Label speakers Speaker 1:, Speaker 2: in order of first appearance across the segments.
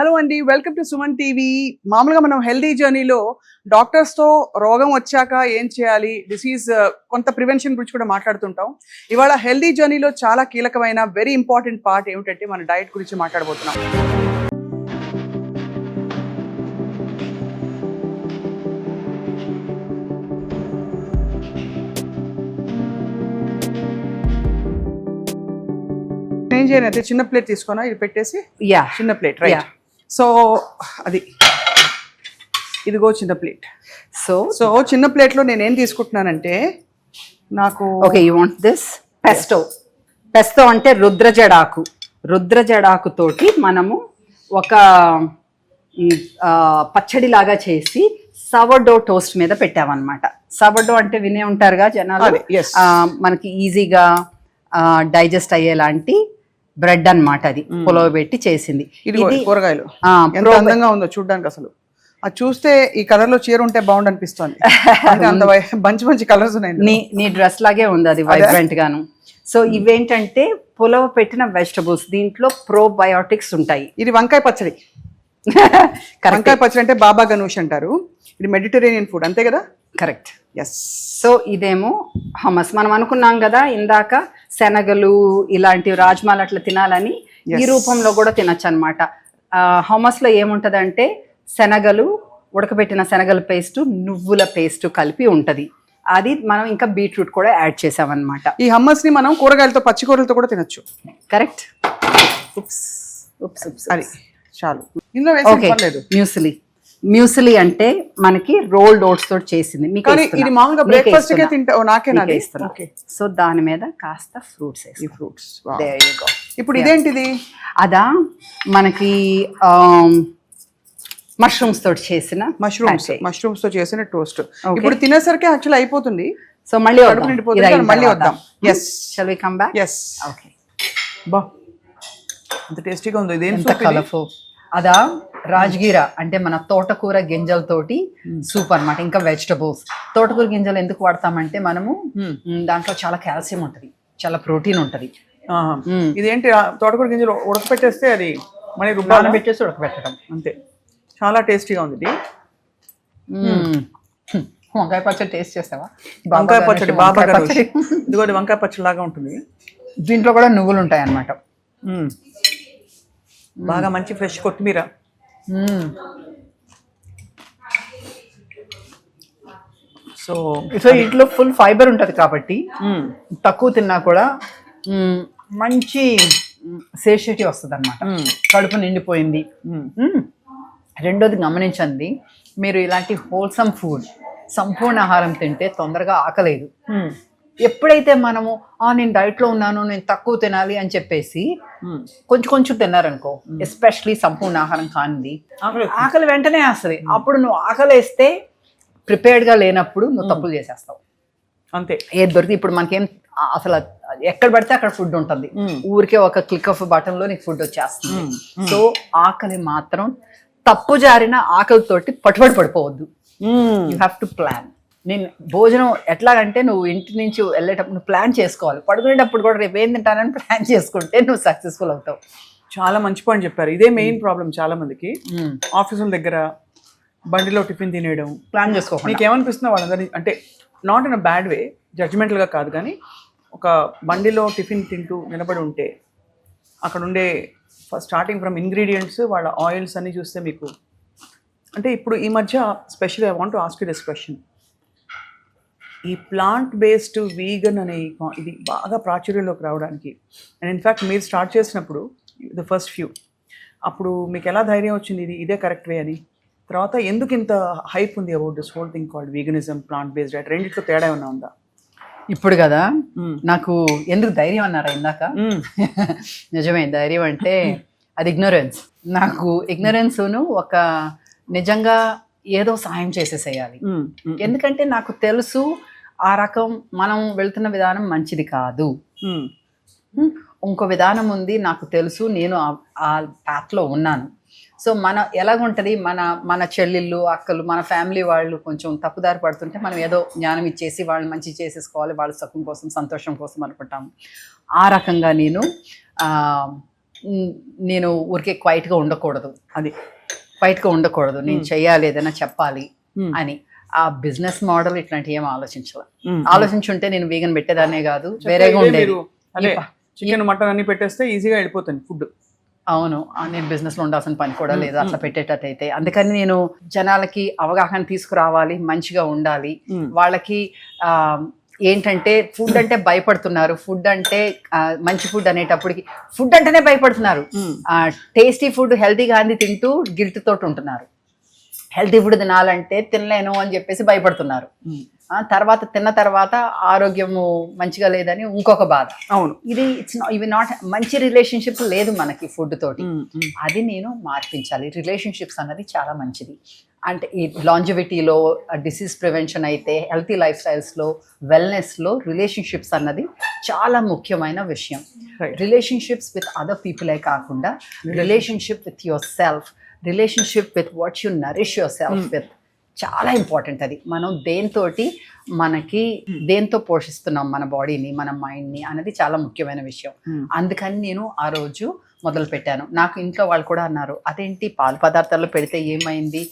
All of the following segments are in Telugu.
Speaker 1: హలో అండి, వెల్కమ్ టు సుమన్ టీవీ. మామూలుగా మనం హెల్దీ జర్నీలో డాక్టర్స్తో రోగం వచ్చాక ఏం చేయాలి, డిసీజ్ కొంత ప్రివెన్షన్ గురించి కూడా మాట్లాడుతుంటాం. ఇవాళ హెల్దీ జర్నీలో చాలా కీలకమైన వెరీ ఇంపార్టెంట్ పార్ట్ ఏమిటంటే మన డైట్ గురించి మాట్లాడబోతున్నాం. ఏం చేయను అయితే చిన్న ప్లేట్ తీసుకున్నా, ఇది పెట్టేసి చిన్న ప్లేట్ రైట్. సో అది ఇదిగో చిన్న ప్లేట్. సో చిన్న ప్లేట్లో నేను ఏం తీసుకుంటున్నానంటే నాకు
Speaker 2: okay you want this pesto అంటే రుద్రజడాకు తోటి మనము ఒక పచ్చడి లాగా చేసి సవర్డో టోస్ట్ మీద పెట్టామన్నమాట. సవర్డో అంటే వినే ఉంటారుగా జనాలు, మనకి ఈజీగా డైజెస్ట్ అయ్యేలాంటి బ్రెడ్ అన్నమాట. అది పులవబెట్టి చేసింది.
Speaker 1: ఇది కూరగాయలు ఎంత అందంగా ఉందో చూడడానికి. అసలు అది చూస్తే ఈ కలర్ లో చీర ఉంటే బాగుండు అనిపిస్తుంది. అంత మంచి మంచి కలర్స్ ఉన్నాయి.
Speaker 2: నీ డ్రెస్ లాగే ఉంది అది, వైబ్రెంట్ గాను. సో ఇవేంటంటే పులవ పెట్టిన వెజిటబుల్స్, దీంట్లో ప్రోబయోటిక్స్ ఉంటాయి.
Speaker 1: ఇది వంకాయ పచ్చడి. వంకాయ పచ్చడి అంటే బాబా గనూష్ అంటారు. ఇది మెడిటరేనియన్ ఫుడ్, అంతే కదా?
Speaker 2: కరెక్ట్.
Speaker 1: ఎస్.
Speaker 2: సో ఇదేమో హమస్. మనం అనుకున్నాం కదా ఇందాక శనగలు ఇలాంటివి రాజ్మాలు అట్లా తినాలని, ఈ రూపంలో కూడా తినచ్చు అనమాట. హమస్ లో ఏముంటదంటే శనగలు, ఉడకబెట్టిన శనగల పేస్ట్, నువ్వుల పేస్ట్ కలిపి ఉంటది. అది మనం ఇంకా బీట్రూట్ కూడా యాడ్ చేసామన్నమాట.
Speaker 1: ఈ హమ్మస్ ని మనం కూరగాయలతో, పచ్చి కూరలతో కూడా తినచ్చు.
Speaker 2: కరెక్ట్.
Speaker 1: అది చాలు. ఇందులో వేసి
Speaker 2: మ్యూసిలీ అంటే మనకి రోల్డ్ ఓట్స్ తోటి చేసింది.
Speaker 1: ఇది మామూలుగా బ్రేక్ఫాస్ట్ కే తింటా, నాకేనా?
Speaker 2: సో దాని మీద కాస్త ఫ్రూట్స్.
Speaker 1: ఇప్పుడు ఇదేంటిది?
Speaker 2: అదా మనకి మష్రూమ్స్ తోటి చేసిన
Speaker 1: మష్రూమ్స్ తో చేసిన టోస్ట్. ఇప్పుడు తినేసరికి యాక్చువల్ అయిపోతుంది.
Speaker 2: సో మళ్ళీ
Speaker 1: మళ్ళీ వద్దాం.
Speaker 2: Yes, shall we come back?
Speaker 1: Yes. Okay. బా ఎంత టేస్టీగా ఉందో. ఇది
Speaker 2: ఎంత కలర్ఫుల్. అదా రాజ్గిరా అంటే మన తోటకూర గింజలతోటి సూప్ అన్నమాట. ఇంకా వెజిటబుల్స్. తోటకూర గింజలు ఎందుకు వాడతామంటే మనము దాంట్లో చాలా కాల్షియం ఉంటది, చాలా ప్రోటీన్ ఉంటది.
Speaker 1: ఇదేంటి తోటకూర గింజలు ఉడకపెట్టేస్తే అది మళ్ళీ
Speaker 2: నానబెట్టేసి ఉడకబెట్టడం అంతే.
Speaker 1: చాలా టేస్టీగా ఉంది ఇది.
Speaker 2: వంకాయ పచ్చడి టేస్ట్ చేస్తావా?
Speaker 1: వంకాయ పచ్చడి బాబా పచ్చడి. ఇదిగోటి వంకాయ పచ్చడి లాగా ఉంటుంది.
Speaker 2: దీంట్లో కూడా నువ్వులు ఉంటాయి అన్నమాట.
Speaker 1: బాగా మంచి ఫ్రెష్ కొత్తిమీర. సో
Speaker 2: ఇంట్లో ఫుల్ ఫైబర్ ఉంటది కాబట్టి తక్కువ తిన్నా కూడా మంచి సేషిటీ వస్తుంది అన్నమాట. కడుపు నిండిపోయింది. రెండోది గమనించండి, మీరు ఇలాంటి హోల్సమ్ ఫుడ్, సంపూర్ణ ఆహారం తింటే తొందరగా ఆకలేదు. ఎప్పుడైతే మనము నేను డైట్లో ఉన్నాను, నేను తక్కువ తినాలి అని చెప్పేసి కొంచెం తిన్నారనుకో, ఎస్పెషలీ సంపూర్ణ ఆహారం కానిది, ఆకలి వెంటనే వేస్తుంది. అప్పుడు నువ్వు ఆకలి వేస్తే ప్రిపేర్డ్గా లేనప్పుడు నువ్వు తప్పులు చేసేస్తావు.
Speaker 1: అంతే.
Speaker 2: ఏది దొరికి ఇప్పుడు మనకేం అసలు ఎక్కడ పడితే అక్కడ ఫుడ్ ఉంటుంది. ఊరికే ఒక క్లిక్ ఆఫ్ బటన్ లో నీకు ఫుడ్ వచ్చేస్తుంది. సో ఆకలి మాత్రం తప్పు జారిన ఆకలితోటి పడిపోవద్దు. You have to plan. నేను భోజనం ఎట్లాగంటే నువ్వు ఇంటి నుంచి వెళ్ళేటప్పుడు నువ్వు ప్లాన్ చేసుకోవాలి. పడుకునేటప్పుడు కూడా రేపు ఏం తింటానని ప్లాన్ చేసుకుంటే నువ్వు సక్సెస్ఫుల్ అవుతావు.
Speaker 1: చాలా మంచి పాయింట్ చెప్పారు. ఇదే మెయిన్ ప్రాబ్లం చాలా మందికి. ఆఫీసుల దగ్గర బండిలో టిఫిన్ తినేయడం, ప్లాన్ చేసుకోవాలి. నీకు ఏమనిపిస్తుందో వాళ్ళందరినీ, అంటే not in a bad way, జడ్జిమెంటల్గా కాదు, కానీ ఒక బండిలో టిఫిన్ తింటూ నిలబడి ఉంటే అక్కడ ఉండే స్టార్టింగ్ ఫ్రమ్ ఇంగ్రీడియంట్స్, వాళ్ళ ఆయిల్స్ అన్నీ చూస్తే మీకు, అంటే ఇప్పుడు ఈ మధ్య specially I want to ask you this question. ఈ ప్లాంట్ బేస్డ్ వీగన్ అనే ఇది బాగా ప్రాచుర్యంలోకి రావడానికి, అండ్ ఇన్ఫ్యాక్ట్ మీరు స్టార్ట్ చేసినప్పుడు ద ఫస్ట్ ఫ్యూ, అప్పుడు మీకు ఎలా ధైర్యం వచ్చింది ఇదే కరెక్ట్ వే అని? తర్వాత ఎందుకు ఇంత హైప్ ఉంది about this whole thing called veganism, plant based diet? రెండిట్లో తేడా ఏమన్నా ఉందా?
Speaker 2: ఇప్పుడు కదా నాకు ఎందుకు ధైర్యం అన్నారా ఇందాక? నిజమే, ధైర్యం అంటే అది ఇగ్నోరెన్స్. నాకు ఇగ్నోరెన్స్ను ఒక నిజంగా ఏదో సాయం చేసేసేయాలి. ఎందుకంటే నాకు తెలుసు ఆ రకం మనం వెళ్తున్న విధానం మంచిది కాదు. ఇంకో విధానం ఉంది నాకు తెలుసు, నేను ఆ పాత్లో ఉన్నాను. సో ఎలాగుంటుంది మన చెల్లెళ్ళు, అక్కలు, మన ఫ్యామిలీ వాళ్ళు కొంచెం తప్పుదారి పడుతుంటే మనం ఏదో జ్ఞానం ఇచ్చేసి వాళ్ళని మంచి చేసేసుకోవాలి, వాళ్ళ సుఖం కోసం, సంతోషం కోసం అనుకుంటాము. ఆ రకంగా నేను నేను ఊరికే క్వైట్గా ఉండకూడదు,
Speaker 1: అది
Speaker 2: క్వైట్గా ఉండకూడదు, నేను చెయ్యాలి, ఏదైనా చెప్పాలి అని ఆ బిజినెస్ మోడల్ ఇట్లాంటివి ఏం ఆలోచించుంటే నేను వీగన్ పెట్టేదాన్నే కాదు, వేరేగా ఉండేది.
Speaker 1: అదే చికెన్ మటన్ అన్ని పెట్టేస్తే ఈజీగా వెళ్ళిపోతుంది ఫుడ్.
Speaker 2: అవును, నేను బిజినెస్లో ఉండాల్సిన పని కూడా లేదు అట్లా పెట్టేటట్టయితే. అందుకని నేను జనాలకి అవగాహన తీసుకురావాలి, మంచిగా ఉండాలి. వాళ్ళకి ఏంటంటే ఫుడ్ అంటే భయపడుతున్నారు, ఫుడ్ అంటే మంచి ఫుడ్ అనేటప్పటికి ఫుడ్ అంటేనే భయపడుతున్నారు. టేస్టీ ఫుడ్ హెల్తీగా అంది తింటూ గిల్ట్ తోటి ఉంటున్నారు. హెల్తీ ఫుడ్ తినాలంటే తినలేను అని చెప్పేసి భయపడుతున్నారు. తర్వాత తిన్న తర్వాత ఆరోగ్యము మంచిగా లేదని ఇంకొక బాధ.
Speaker 1: అవును,
Speaker 2: ఇవి నాట్ మంచి రిలేషన్షిప్ లేదు మనకి ఫుడ్ తోటి. అది నేను మార్పించాలి. రిలేషన్షిప్స్ అన్నది చాలా మంచిది. అంటే ఈ లాంజివిటీలో, డిసీజ్ ప్రివెన్షన్ అయితే, హెల్తీ లైఫ్ స్టైల్స్లో, వెల్నెస్లో రిలేషన్షిప్స్ అన్నది చాలా ముఖ్యమైన విషయం. రిలేషన్షిప్స్ విత్ అదర్ పీపులే కాకుండా relationship with your self, relationship with what you Nourish your self with చాలా ఇంపార్టెంట్. అది మనం దేంతో పోషిస్తున్నాం మన బాడీని, మన మైండ్ని అనేది చాలా ముఖ్యమైన విషయం. అందుకని నేను ఆ రోజు మొదలు పెట్టాను. నాకు ఇంట్లో వాళ్ళు కూడా అన్నారు, అదేంటి పాల పదార్థాల్లో పెడితే ఏమైంది,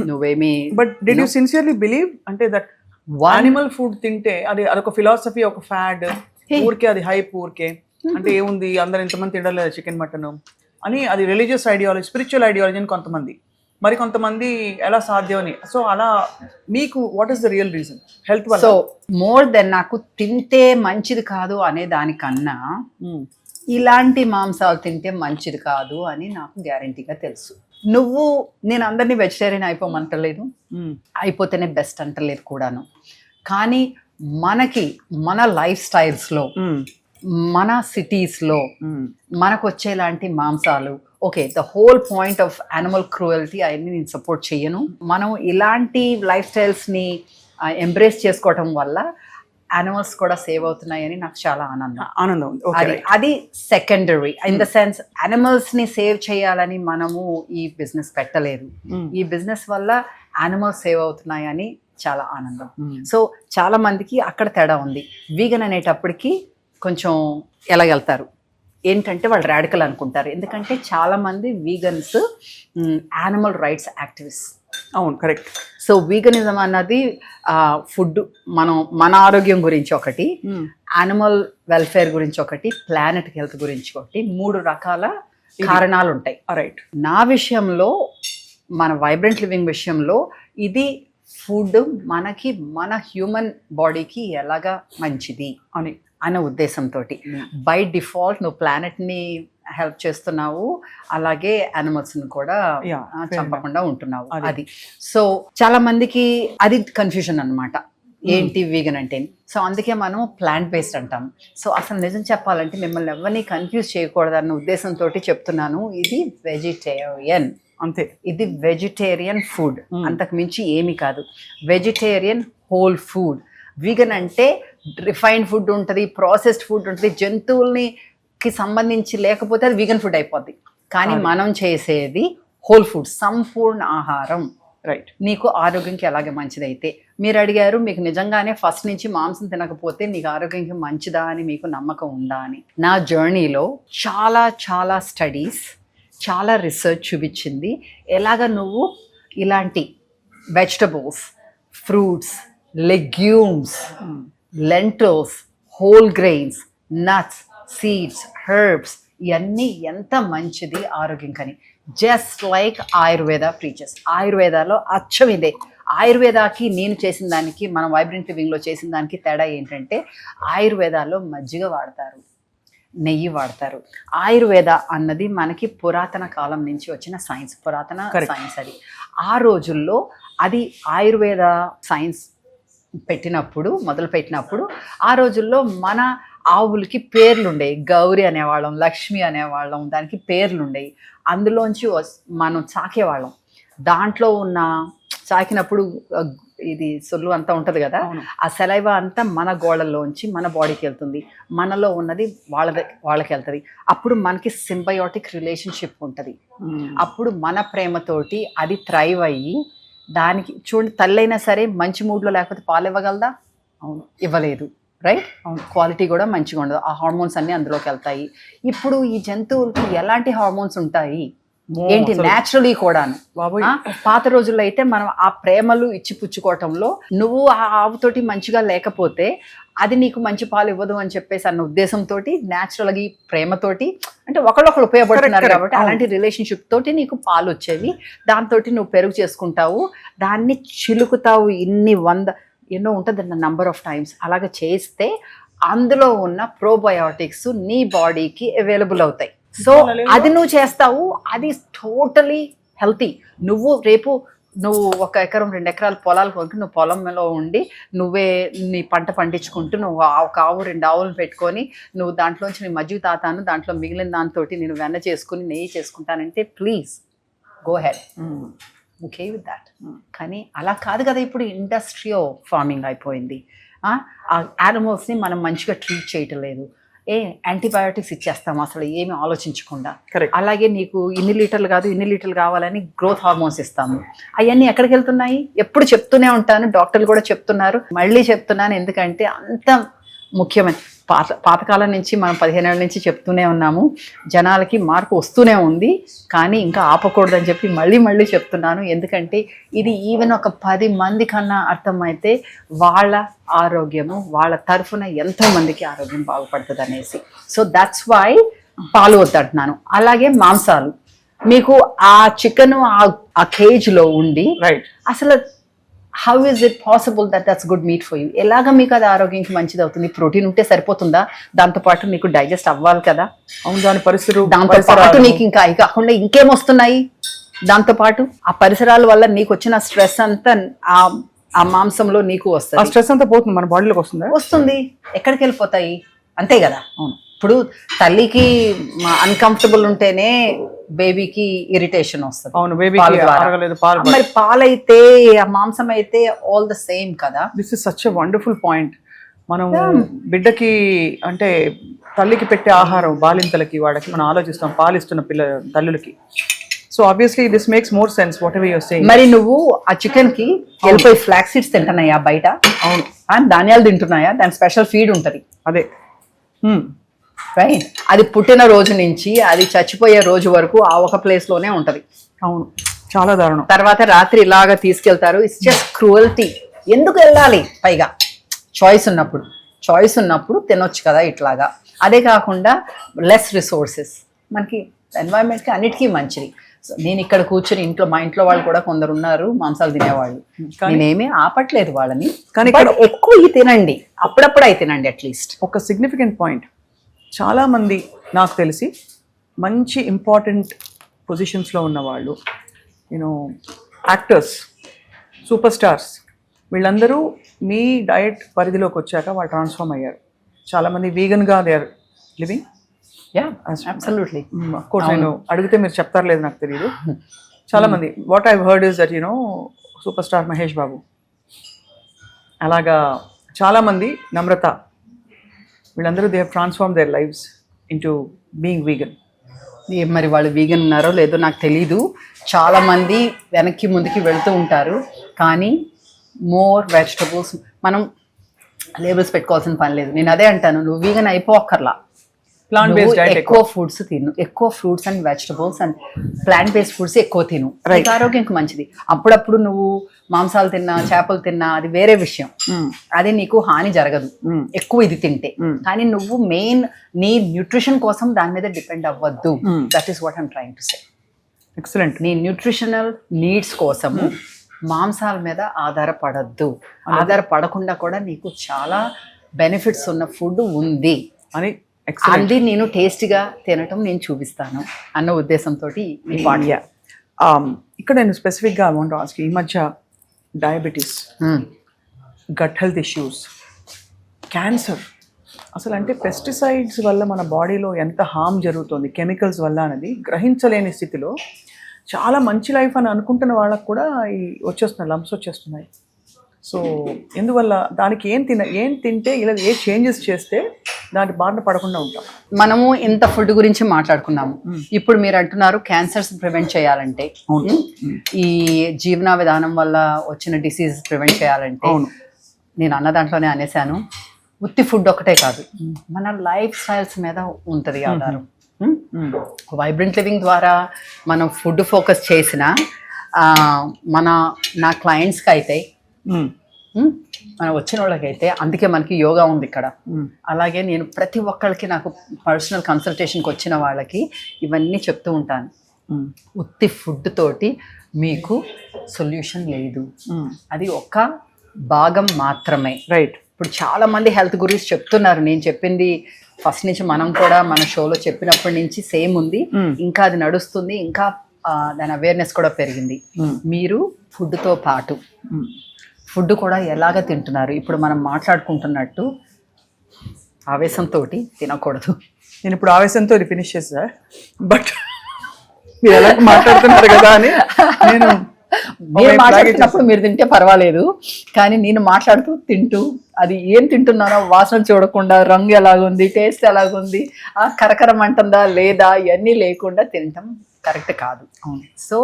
Speaker 2: నువ్వేమి.
Speaker 1: But did you sincerely believe అంటే దట్ యానిమల్ ఫుడ్ తింటే అదొక ఫిలాసఫీ, ఒక ఫ్యాడ్, ఊరికే అది హైప్, ఊరికే అంటే ఏముంది అందరు ఇంతమంది తినలేదు చికెన్ మటన్ అని, అది రిలీజియస్ ఐడియాలజీ, స్పిరిచువల్ ఐడియాలజీ అని కొంతమంది, మరి కొంతమంది ఎలా సాధ్యం అని. సో అలా మీకు what is the real reason health వల్ల?
Speaker 2: సో మోర్ దెన్ నాకు తింటే మంచిది కాదు అనే దానికన్నా ఇలాంటి మాంసాలు తింటే మంచిది కాదు అని నాకు గ్యారంటీగా తెలుసు. నేను అందరినీ వెజిటేరియన్ అయిపోమంటలేదు, అయిపోతేనే బెస్ట్ అంటలేదు కూడాను. కానీ మన లైఫ్ స్టైల్స్లో, మన సిటీస్లో మనకు వచ్చేలాంటి మాంసాలు, okay, the whole point of animal cruelty అవన్నీ నేను సపోర్ట్ చేయను. మనం ఇలాంటి లైఫ్ స్టైల్స్ని ఎంబ్రేస్ చేసుకోవటం వల్ల యానిమల్స్ కూడా సేవ్ అవుతున్నాయని నాకు చాలా ఆనందం. అది సెకండరీ. ఇన్ ద సెన్స్ యానిమల్స్ని సేవ్ చేయాలని మనము ఈ బిజినెస్ పెట్టలేదు. ఈ బిజినెస్ వల్ల యానిమల్స్ సేవ్ అవుతున్నాయని చాలా ఆనందం. సో చాలా మందికి అక్కడ తేడా ఉంది. వీగన్ అనేటప్పటికి కొంచెం ఎలాగెళ్తారు ఏంటంటే వాళ్ళు రాడికల్ అనుకుంటారు. ఎందుకంటే చాలా మంది వీగన్స్ యానిమల్ రైట్స్ యాక్టివిస్ట్.
Speaker 1: అవును, కరెక్ట్.
Speaker 2: సో వీగనిజం అన్నది ఫుడ్, మన ఆరోగ్యం గురించి ఒకటి, యానిమల్ వెల్ఫేర్ గురించి ఒకటి, ప్లానెట్ హెల్త్ గురించి ఒకటి, 3 రకాల కారణాలు ఉంటాయి. రైట్. నా విషయంలో, మన వైబ్రెంట్ లివింగ్ విషయంలో, ఇది ఫుడ్ మన హ్యూమన్ బాడీకి ఎలాగా మంచిది అనే ఉద్దేశంతో బై డిఫాల్ట్ నువ్వు ప్లానెట్ని హెల్ప్ చేస్తున్నావు, అలాగే యానిమల్స్ని కూడా చంపకుండా ఉంటున్నావు. అది సో చాలా మందికి అది కన్ఫ్యూజన్ అన్నమాట, ఏంటి వీగన్ అంటే. సో అందుకే మనం ప్లాంట్ బేస్డ్ అంటాం. సో అసలు నిజం చెప్పాలంటే మిమ్మల్ని ఎవరిని కన్ఫ్యూజ్ చేయకూడదన్న ఉద్దేశంతో చెప్తున్నాను. ఇది వెజిటేరియన్, అంతే. ఇది వెజిటేరియన్ ఫుడ్, అంతకు మించి ఏమీ కాదు. Vegetarian whole food. వీగన్ అంటే రిఫైన్డ్ ఫుడ్ ఉంటుంది, ప్రాసెస్డ్ ఫుడ్ ఉంటుంది, జంతువులకి సంబంధించి లేకపోతే అది వీగన్ ఫుడ్ అయిపోద్ది. కానీ మనం చేసేది హోల్ ఫుడ్, సంపూర్ణ ఆహారం. రైట్. నీకు ఆరోగ్యంకి ఎలాగే మంచిదైతే, మీరు అడిగారు మీకు నిజంగానే ఫస్ట్ నుంచి మాంసం తినకపోతే నీకు ఆరోగ్యంకి మంచిదా అని మీకు నమ్మకం ఉందా అని. నా జర్నీలో చాలా చాలా స్టడీస్, చాలా రీసెర్చ్ చూపించింది ఎలాగ నువ్వు ఇలాంటి vegetables, fruits, legumes, lentils, whole grains, nuts, seeds, herbs, ఇవన్నీ ఎంత మంచిది ఆరోగ్యం కని. Just like Ayurveda preaches. ఆయుర్వేదాలో అచ్చం ఇదే. ఆయుర్వేదాకి నేను చేసిన దానికి, మనం వైబ్రెంట్ లివింగ్లో చేసిన దానికి తేడా ఏంటంటే ఆయుర్వేదాలో మజ్జిగ వాడతారు, నెయ్యి వాడతారు. ఆయుర్వేద అన్నది మనకి పురాతన కాలం నుంచి వచ్చిన సైన్స్, పురాతన సైన్స్. అది ఆ రోజుల్లో అది ఆయుర్వేద సైన్స్ మొదలుపెట్టినప్పుడు ఆ రోజుల్లో మన ఆవులకి పేర్లుండేవి. గౌరి అనేవాళ్ళం, లక్ష్మి అనేవాళ్ళం, దానికి పేర్లుండేవి. అందులోంచి మనం చాకేవాళ్ళం. దాంట్లో ఉన్న చాకినప్పుడు ఇది సొల్లు అంతా ఉంటుంది కదా, ఆ సెలైవా అంతా మన గోడల్లోంచి మన బాడీకి వెళ్తుంది, మనలో ఉన్నది వాళ్ళకి వెళ్తుంది. అప్పుడు మనకి సింబయోటిక్ రిలేషన్షిప్ ఉంటుంది. అప్పుడు మన ప్రేమతోటి అది థ్రైవ్ అయ్యి, దానికి చూడండి, తల్లి అయినా సరే మంచి మూడ్లో లేకపోతే పాలు ఇవ్వగలదా? అవును, ఇవ్వలేదు. రైట్ క్వాలిటీ కూడా మంచిగా ఉండదు, ఆ హార్మోన్స్ అన్ని అందులోకి వెళ్తాయి. ఇప్పుడు ఈ జంతువులకి ఎలాంటి హార్మోన్స్ ఉంటాయి ఏంటి న్యాచురలీ కూడాను. పాత రోజుల్లో అయితే మనం ఆ ప్రేమలు ఇచ్చి పుచ్చుకోవటంలో నువ్వు ఆ ఆవుతోటి మంచిగా లేకపోతే అది నీకు మంచి పాలు ఇవ్వదు అని చెప్పేసి అన్న ఉద్దేశంతో న్యాచురల్గా ఈ ప్రేమతోటి అంటే ఒకళ్ళొకరు ఉపయోగపడుతున్నారు కాబట్టి అలాంటి రిలేషన్షిప్ తోటి నీకు పాలు వచ్చేవి, దాంతో నువ్వు పెరుగు చేసుకుంటావు, దాన్ని చిలుకుతావు ఎన్నో ఉంటుంది నంబర్ ఆఫ్ టైమ్స్. అలాగ చేస్తే అందులో ఉన్న ప్రోబయోటిక్స్ నీ బాడీకి అవైలబుల్ అవుతాయి. సో అది నువ్వు చేస్తావు, అది టోటలీ హెల్తీ. నువ్వు 1 ఎకరం 2 ఎకరాల పొలాలు కొనుక్కు నువ్వు పొలంలో ఉండి నువ్వే నీ పంట పండించుకుంటూ నువ్వు ఒక ఆవు 2 ఆవులను పెట్టుకొని నువ్వు దాంట్లోంచి నీ మజ్జిగ తాతాను దాంట్లో మిగిలిన దాంతో నేను వెన్న చేసుకుని నెయ్యి చేసుకుంటానంటే please go ahead, okay with that. కానీ అలా కాదు కదా, ఇప్పుడు ఇండస్ట్రియల్ ఫార్మింగ్ అయిపోయింది. ఆ యానిమల్స్ని మనం మంచిగా ట్రీట్ చేయటం లేదు, యాంటీబయాటిక్స్ ఇచ్చేస్తాం అసలు ఏమి ఆలోచించకుండా. అలాగే నీకు ఇన్ని లీటర్లు కావాలని గ్రోత్ హార్మోన్స్ ఇస్తాము. అవన్నీ ఎక్కడికి వెళ్తున్నాయి? ఎప్పుడు చెప్తూనే ఉంటాను, డాక్టర్లు కూడా చెప్తున్నారు, మళ్ళీ చెప్తున్నాను, ఎందుకంటే అంత ముఖ్యమైన పాతకాలం నుంచి మనం 15 ఏళ్ళ నుంచి చెప్తూనే ఉన్నాము, జనాలకి మార్పు వస్తూనే ఉంది, కానీ ఇంకా ఆపకూడదని చెప్పి మళ్ళీ చెప్తున్నాను. ఎందుకంటే ఇది ఈవెన్ ఒక 10 మంది కన్నా అర్థమైతే వాళ్ళ ఆరోగ్యము వాళ్ళ తరఫున ఎంతో మందికి ఆరోగ్యం బాగుపడుతుంది అనేసి. సో దట్స్ వై పాలు వద్దంటున్నాను. అలాగే మాంసాలు, మీకు ఆ చికెన్ ఆ కేజ్లో ఉండి అసలు how is it possible that's good meet for you? ఎలాగ మీకు అది ఆరోగ్యానికి మంచిది అవుతుంది? ప్రోటీన్ ఉంటే సరిపోతుందా? దాంతోపాటు మీకు డైజెస్ట్ అవ్వాలి కదా, దాంతోపాటు నీకు ఇంకా కాకుండా ఇంకేమొస్తున్నాయి దాంతోపాటు? ఆ పరిసరాల వల్ల నీకు వచ్చిన స్ట్రెస్ అంతా ఆ మాంసంలో నీకు వస్తుంది.
Speaker 1: స్ట్రెస్ అంతా పోతుంది, మన బాడీలోకి
Speaker 2: వస్తుంది. ఎక్కడికి వెళ్ళిపోతాయి? అంతే కదా. ఇప్పుడు తల్లికి అన్కంఫర్టబుల్ ఉంటేనే బేబీకి ఇరిటేషన్ వస్తుంది.
Speaker 1: అవును,
Speaker 2: మరి పాలైతే ఆ మాంసం అయితే ఆల్ ద సేమ్ కదా.
Speaker 1: This is such a wonderful point. మనం బిడ్డకి అంటే తల్లికి పెట్టే ఆహారం బాలింతలకి వాడికి మనం ఆలోచిస్తాం, పాలిస్తున్న తల్లులకి. So obviously this makes more sense whatever you're saying.
Speaker 2: మరి నువ్వు ఆ చికెన్ కి వెళ్ళిపోయి ఫ్లాక్స్ సీడ్స్ తింటున్నాయా బయట?
Speaker 1: అవును.
Speaker 2: ధాన్యాలు తింటున్నాయా? దాని స్పెషల్ ఫీడ్ ఉంటది,
Speaker 1: అదే
Speaker 2: రైట్. అది పుట్టిన రోజు నుంచి అది చచ్చిపోయే రోజు వరకు ఆ ఒక ప్లేస్ లోనే ఉంటది.
Speaker 1: అవును, చాలా దారుణం.
Speaker 2: తర్వాత రాత్రి ఇలాగా తీసుకెళ్తారు. It's just cruelty. ఎందుకు వెళ్ళాలి? పైగా చాయిస్ ఉన్నప్పుడు తినొచ్చు కదా ఇట్లాగా. అదే కాకుండా లెస్ రిసోర్సెస్ మనకి ఎన్వైరన్మెంట్కి అన్నిటికీ మంచిది. సో నేను ఇక్కడ కూర్చొని మా ఇంట్లో వాళ్ళు కూడా కొందరు ఉన్నారు మాంసాలు తినేవాళ్ళు, నేనేమీ ఆపట్లేదు వాళ్ళని, కానీ ఇక్కడ ఎక్కువ ఇవి తినండి, అప్పుడప్పుడు అవి తినండి అట్లీస్ట్.
Speaker 1: ఒక సిగ్నిఫికెంట్ పాయింట్, చాలామంది నాకు తెలిసి మంచి ఇంపార్టెంట్ పొజిషన్స్లో ఉన్నవాళ్ళు, యాక్టర్స్, సూపర్ స్టార్స్, వీళ్ళందరూ మీ డయట్ పరిధిలోకి వచ్చాక వాళ్ళు ట్రాన్స్ఫార్మ్ అయ్యారు. చాలామంది వీగన్గా they are living.
Speaker 2: Absolutely.
Speaker 1: Of course నేను అడిగితే మీరు చెప్తారు లేదు నాకు తెలియదు. చాలామంది what I heard is that superstar Mahesh Babu, అలాగా చాలామంది, నమ్రత, వీళ్ళందరూ they have transform their lifes into being vegan.
Speaker 2: మరి వాళ్ళు వీగన్ ఉన్నారో లేదో నాకు తెలీదు. చాలామంది వెనక్కి ముందుకి వెళ్తూ ఉంటారు, కానీ మోర్ వెజిటబుల్స్ మనం లేబుల్స్ పెట్టుకోవాల్సిన పని లేదు. నేను అదే అంటాను, నువ్వు వీగన్ అయిపోక్కర్లా,
Speaker 1: ప్లాంట్ బేస్డ్ డైట్
Speaker 2: ఎక్కువ ఫుడ్స్ తిను, ఎక్కువ fruits and vegetables and plant based foods ఎక్కువ తిను, ఆరోగ్యానికి మంచిది. అప్పుడప్పుడు నువ్వు మాంసాలు తిన్నా చేపలు తిన్నా అది వేరే విషయం, అది నీకు హాని జరగదు ఎక్కువ ఇది తింటే. కానీ నువ్వు మెయిన్ నీ న్యూట్రిషన్ కోసం దాని మీద డిపెండ్ అవ్వద్దు. That is what I'm trying to say.
Speaker 1: Excellent.
Speaker 2: నీ న్యూట్రిషనల్ నీడ్స్ కోసము మాంసాల మీద ఆధారపడద్దు. ఆధారపడకుండా కూడా నీకు చాలా బెనిఫిట్స్ ఉన్న ఫుడ్ ఉంది
Speaker 1: అని
Speaker 2: అది నేను టేస్టీగా తినటం నేను చూపిస్తాను అన్న ఉద్దేశంతో ఈ పాండ్య.
Speaker 1: ఇక్కడ నేను స్పెసిఫిక్గా అమౌంట్ ఆస్క్, ఈ మధ్య diabetes, gut health issues, cancer, అసలు అంటే పెస్టిసైడ్స్ వల్ల మన బాడీలో ఎంత హామ్ జరుగుతుంది కెమికల్స్ వల్ల అనేది గ్రహించలేని స్థితిలో చాలా మంచి లైఫ్ అని అనుకుంటున్న వాళ్ళకు కూడా వచ్చేస్తున్నాయి, లంప్స్ వచ్చేస్తున్నాయి. సో ఎందువల్ల? దానికి ఏం తింటే ఇలా ఏ చేంజెస్ చేస్తే దాని బారిన పడకుండా ఉంటాం.
Speaker 2: మనము ఇంత ఫుడ్ గురించి మాట్లాడుకున్నాము. ఇప్పుడు మీరు అంటున్నారు క్యాన్సర్స్ ప్రివెంట్ చేయాలంటే, ఈ జీవన విధానం వల్ల వచ్చిన డిసీజెస్ ప్రివెంట్ చేయాలంటే, నేను అన్న దాంట్లోనే అనేసాను, ఉత్తి ఫుడ్ ఒకటే కాదు, మన లైఫ్ స్టైల్స్ మీద ఉంటుంది ఆధారం. వైబ్రెంట్ లివింగ్ ద్వారా మనం ఫుడ్ ఫోకస్ చేసిన నా క్లయింట్స్కి అయితే మనం వచ్చిన వాళ్ళకైతే, అందుకే మనకి యోగా ఉంది ఇక్కడ. అలాగే నేను ప్రతి ఒక్కరికి నాకు పర్సనల్ కన్సల్టేషన్కి వచ్చిన వాళ్ళకి ఇవన్నీ చెప్తూ ఉంటాను. ఉత్తి ఫుడ్ తోటి మీకు సొల్యూషన్ లేదు, అది ఒక భాగం మాత్రమే.
Speaker 1: రైట్.
Speaker 2: ఇప్పుడు చాలా మంది హెల్త్ గురించి చెప్తున్నారు. నేను చెప్పింది ఫస్ట్ నుంచి మనం కూడా మన షోలో చెప్పినప్పటి నుంచి సేమ్ ఉంది, ఇంకా అది నడుస్తుంది, ఇంకా దాని అవేర్నెస్ కూడా పెరిగింది. మీరు ఫుడ్తో పాటు ఫుడ్ కూడా ఎలాగ తింటున్నారు. ఇప్పుడు మనం మాట్లాడుకుంటున్నట్టు ఆవేశంతో తినకూడదు.
Speaker 1: నేను ఇప్పుడు ఆవేశంతో ఇది ఫినిష్ చేసా, బట్ మీరు ఎలా మాట్లాడుతున్నారు కదా అని నేను
Speaker 2: మీరు మాట్లాడుతున్నప్పుడు మీరు తింటే పర్వాలేదు, కానీ నేను మాట్లాడుతూ తింటూ అది ఏం తింటున్నానో వాసన చూడకుండా, రంగు ఎలాగుంది, టేస్ట్ ఎలాగుంది, కరకరం అంటుందా లేదా, ఇవన్నీ లేకుండా తినటం కరెక్ట్ కాదు. సో